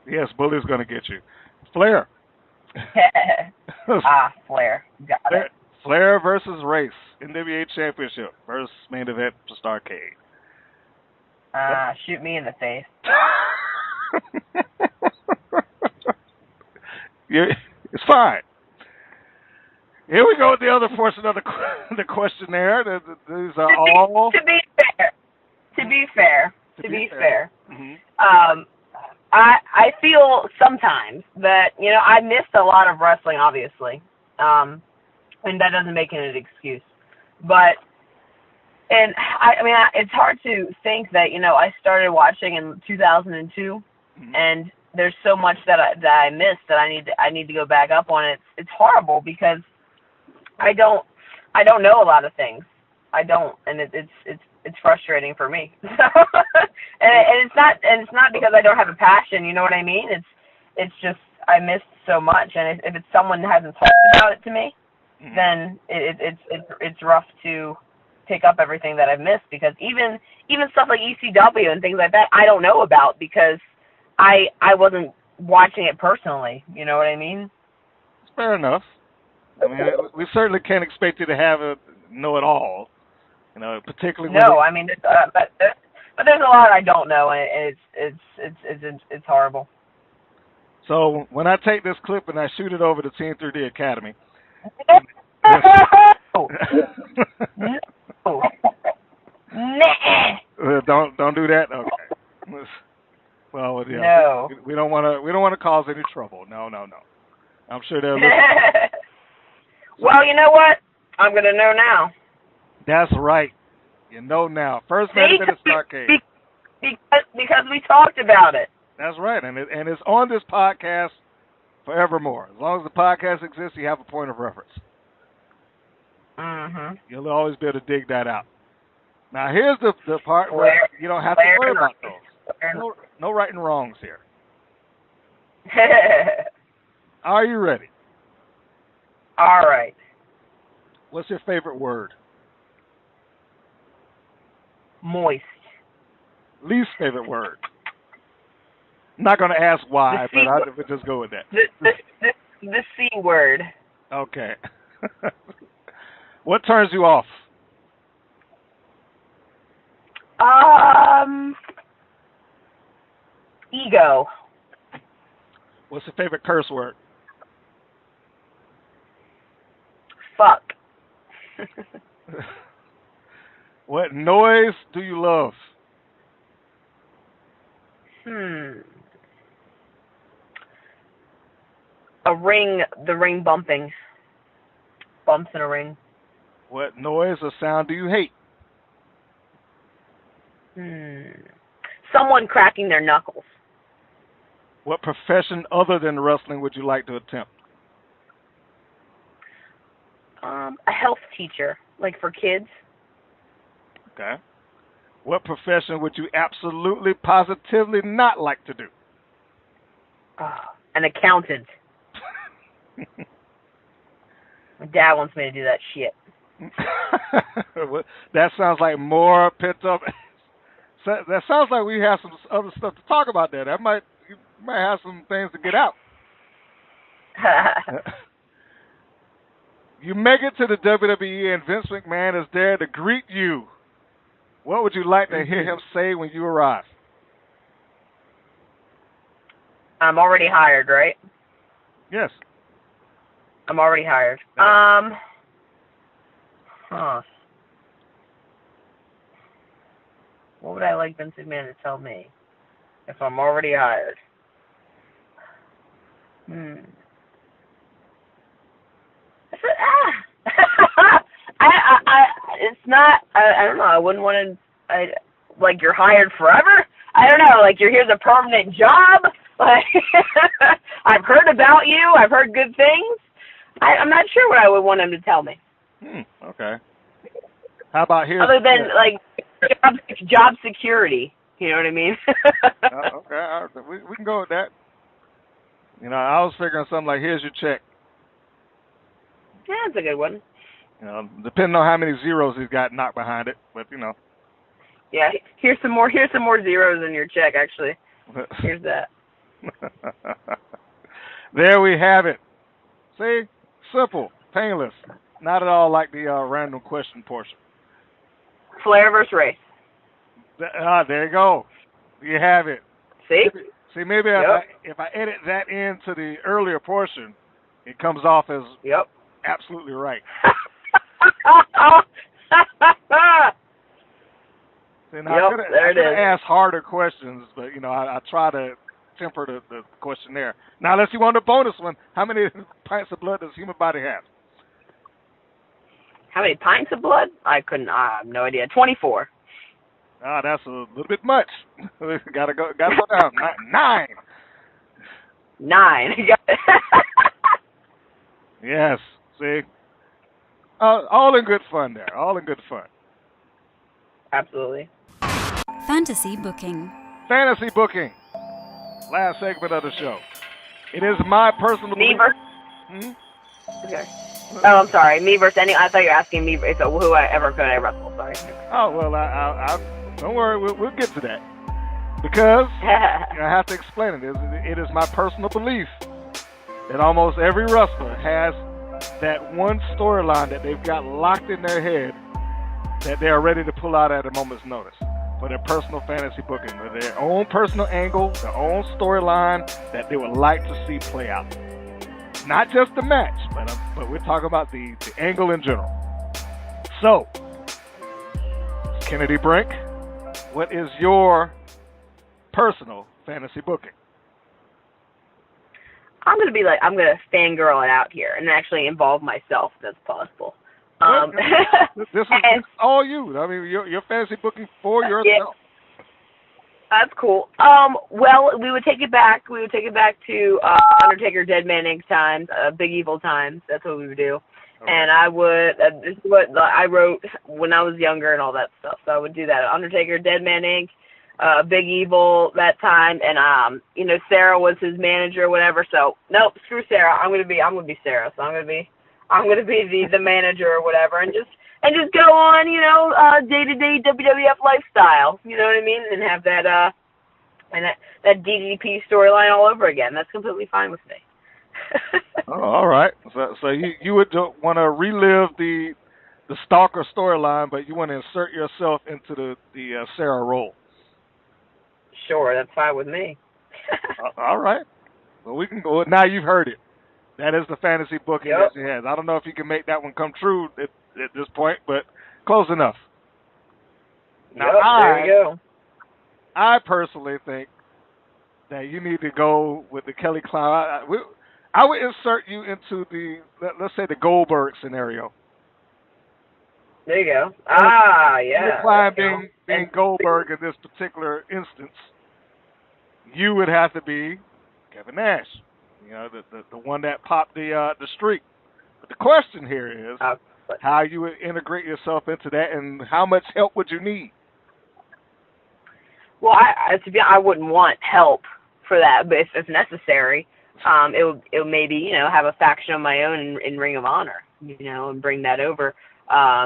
S6: Yes, Bully's going to get you. Flair.
S7: Flair. Got it.
S6: Flair versus Race. NWA Championship versus main event for Starrcade.
S7: Shoot me in the face.
S6: It's fine. Here we go with the other portion of the questionnaire. These are all.
S7: To be fair.
S6: Mm-hmm.
S7: I feel sometimes that I missed a lot of wrestling, obviously, and that doesn't make it an excuse. But it's hard to think that I started watching in 2002,
S6: mm-hmm.
S7: and there's so much that I missed that I need to go back up on. It's horrible because I don't know a lot of things. I don't, and it's frustrating for me. and it's not because I don't have a passion. You know what I mean? It's just I missed so much, and if it's someone that hasn't talked about it to me,
S6: mm-hmm.
S7: then it's rough to pick up everything that I've missed, because even stuff like ECW and things like that I don't know about because I wasn't watching it personally. You know what I mean?
S6: Fair enough. I mean, we certainly can't expect you to know it all. Particularly.
S7: No, I mean, but there's a lot I don't know, and it's horrible.
S6: So when I take this clip and I shoot it over to Team 3D Academy.
S7: No.
S6: Don't do that. Okay. Well, yeah.
S7: No.
S6: We don't want to cause any trouble. No. I'm sure they'll listen.
S7: Well, you know what? I'm gonna know now.
S6: That's right. You know now. First main event of Starrcade.
S7: Because we talked about it.
S6: That's right, and it's on this podcast forevermore. As long as the podcast exists, you have a point of reference.
S7: Mm-hmm.
S6: You'll always be able to dig that out. Now, here's the part where you don't have to worry about those. No right and wrongs here. Are you ready?
S7: All right.
S6: What's your favorite word?
S7: Moist.
S6: Least favorite word? I'm not going to ask why, but I would just go with that.
S7: The C word.
S6: Okay. What turns you off?
S7: Ego.
S6: What's your favorite curse word?
S7: Fuck.
S6: What noise do you love?
S7: The ring bumping. Bumps in a ring.
S6: What noise or sound do you hate?
S7: Someone cracking their knuckles.
S6: What profession other than wrestling would you like to attempt?
S7: A health teacher, like for kids.
S6: Okay. What profession would you absolutely, positively not like to do?
S7: An accountant. My dad wants me to do that shit.
S6: That sounds like more pent up. That sounds like we have some other stuff to talk about there. You might have some things to get out. You make it to the WWE and Vince McMahon is there to greet you. What would you like to hear him say when you arrive?
S7: I'm already hired, right?
S6: Yes.
S7: I'm already hired. What would I like Vince McMahon to tell me if I'm already hired? It's not. I don't know. I wouldn't want to. Like you're hired forever. I don't know. Like here's a permanent job. Like I've heard about you. I've heard good things. I'm not sure what I would want him to tell me.
S6: Okay. How about here?
S7: Other than like job security. You know what I mean?
S6: Okay. All right. We can go with that. You know, I was figuring something like, here's your check.
S7: Yeah, that's a good one.
S6: You know, depending on how many zeros he's got knocked behind it, but you know.
S7: Yeah, here's some more zeros in your check. Actually, here's that.
S6: There we have it. See, simple, painless, not at all like the random question portion.
S7: Flair versus Race.
S6: There you go. You have it.
S7: See,
S6: maybe if I edit that into the earlier portion, it comes off as absolutely right. And I could have asked harder questions, but you know, I try to temper the question there. Now, unless you want a bonus one, how many pints of blood does the human body have?
S7: How many pints of blood? I have no idea. 24.
S6: That's a little bit much. gotta go down. 9.
S7: 9.
S6: Yes. See, all in good fun there. All in good fun.
S7: Absolutely.
S8: Fantasy booking.
S6: Fantasy booking. Last segment of the show. It is my personal.
S7: Me versus. Okay. Oh, I'm sorry. Me versus any. I thought you were asking me if whoever could I wrestle. Sorry.
S6: Oh well, I don't worry. We'll get to that because I have to explain it. It is my personal belief that almost every wrestler has that one storyline that they've got locked in their head that they are ready to pull out at a moment's notice for their personal fantasy booking, with their own personal angle, their own storyline that they would like to see play out. Not just the match, but we're talking about the angle in general. So, Kennadi Brink, what is your personal fantasy booking?
S7: I'm gonna fangirl it out here and actually involve myself if that's possible.
S6: This is all you. I mean, your fantasy booking for yourself.
S7: Yeah. That's cool. Well, we would take it back. We would take it back to Undertaker, Dead Man Inc. times, Big Evil times. That's what we would do. Okay. And I would. This is what I wrote when I was younger and all that stuff. So I would do that. Undertaker, Dead Man Inc. Big Evil that time, and Sarah was his manager or whatever. So nope, screw Sarah. I'm gonna be Sarah. So I'm gonna be the manager or whatever, and just go on, day-to-day WWF lifestyle. You know what I mean? And have that that DDP storyline all over again. That's completely fine with me.
S6: Oh, all right. So you would want to relive the Stalker storyline, but you want to insert yourself into the Sarah role.
S7: Sure, that's fine with me.
S6: All right. Well, we can go. Now you've heard it. That is the fantasy booking that she has. I don't know if you can make that one come true at this point, but close enough. Now,
S7: there we go.
S6: I personally think that you need to go with the Kelly Klein. I would insert you into let's say the Goldberg scenario.
S7: There you go. Yeah.
S6: Kelly Klein being Goldberg in this particular instance, you would have to be Kevin Nash. The one that popped the streak. But the question here is how you would integrate yourself into that and how much help would you need?
S7: Well, I wouldn't want help for that, but if necessary, it would maybe, have a faction of my own in Ring of Honor, and bring that over.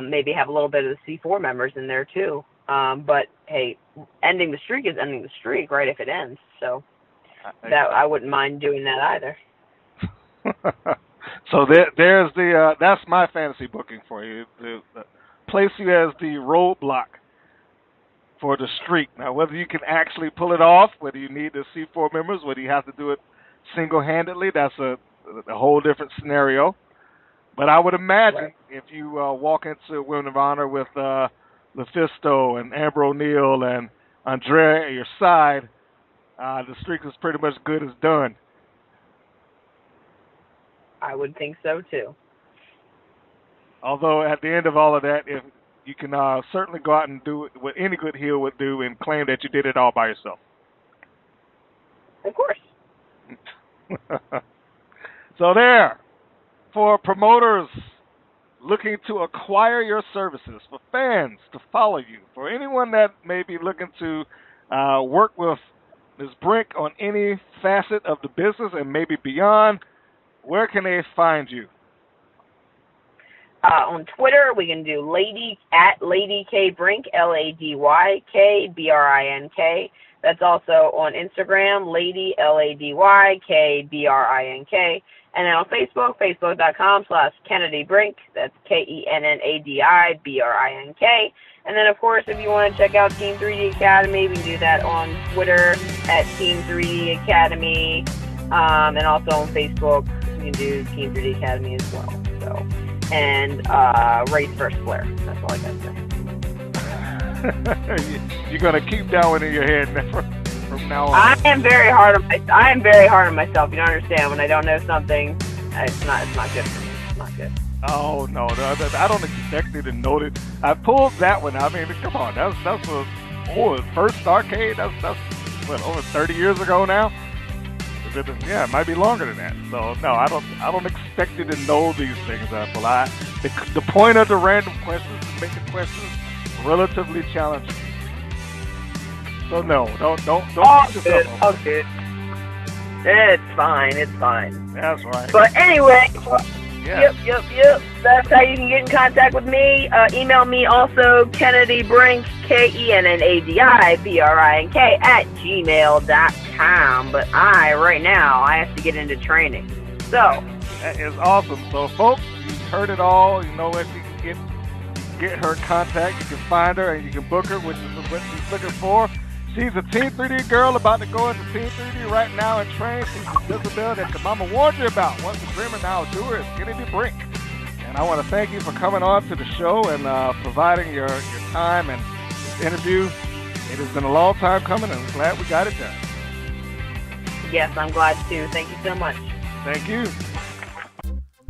S7: Maybe have a little bit of the C4 members in there too. But hey, ending the streak is ending the streak, right? If it ends, so that I wouldn't mind doing that either.
S6: So there's that's my fantasy booking for you. The place you as the roadblock for the streak. Now, whether you can actually pull it off, whether you need the C4 members, whether you have to do it single-handedly, that's a whole different scenario. But I would imagine if you walk into Women of Honor with Lufisto and Amber O'Neal and Andrea at your side, the streak is pretty much good as done.
S7: I would think so, too.
S6: Although at the end of all of that, if you can certainly go out and do what any good heel would do and claim that you did it all by yourself.
S7: Of course.
S6: So there, for promoters looking to acquire your services, for fans to follow you, for anyone that may be looking to work with Ms. Brink on any facet of the business and maybe beyond, where can they find you?
S7: On Twitter, we can do Lady K Brink, LadyKBrink. That's also on Instagram, Lady LadyKBrink. And then on Facebook, facebook.com/Kennadi Brink. That's KENNADIBRINK. And then, of course, if you want to check out Team 3D Academy, we can do that on Twitter at Team 3D Academy. And also on Facebook, we can do Team 3D Academy as well. So. And race versus Flair. That's all I got to say.
S6: You're gonna keep that one in your head from now on.
S7: I am very hard on myself. You don't understand. When I don't know something, it's not good for me. It's not good.
S6: Oh no, I don't expect you to know it. I pulled that one. I mean, come on, that's the first arcade. That's what, over 30 years ago now. Yeah, it might be longer than that. So no, I don't expect you to know these things, Apple. The point of the random questions is to make the questions relatively challenging. So no, don't
S7: Oh, good. Oh, good. It's fine.
S6: That's right.
S7: But anyway,
S6: yeah.
S7: Yep. That's how you can get in contact with me. Email me also, Kennadi Brink, KENNADIBRINK @gmail.com. But right now, I have to get into training. So
S6: that is awesome. So folks, you've heard it all. You know what you can get her contact. You can find her and you can book her, which is what she's looking for. She's a Team 3D girl about to go into Team 3D right now and train. She's the Jezebel that your mama warned you about. Once a dreamer, now a doer is Kennadi Brink. And I want to thank you for coming on to the show and providing your time and this interview. It has been a long time coming, and I'm glad we got it done.
S7: Yes, I'm glad too. Thank you so much.
S6: Thank you.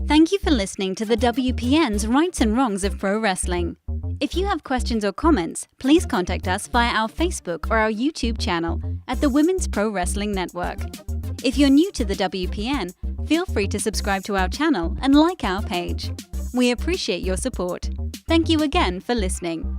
S8: Thank you for listening to the WPN's Rights and Wrongs of Pro Wrestling. If you have questions or comments, please contact us via our Facebook or our YouTube channel at the Women's Pro Wrestling Network. If you're new to the WPN, feel free to subscribe to our channel and like our page. We appreciate your support. Thank you again for listening.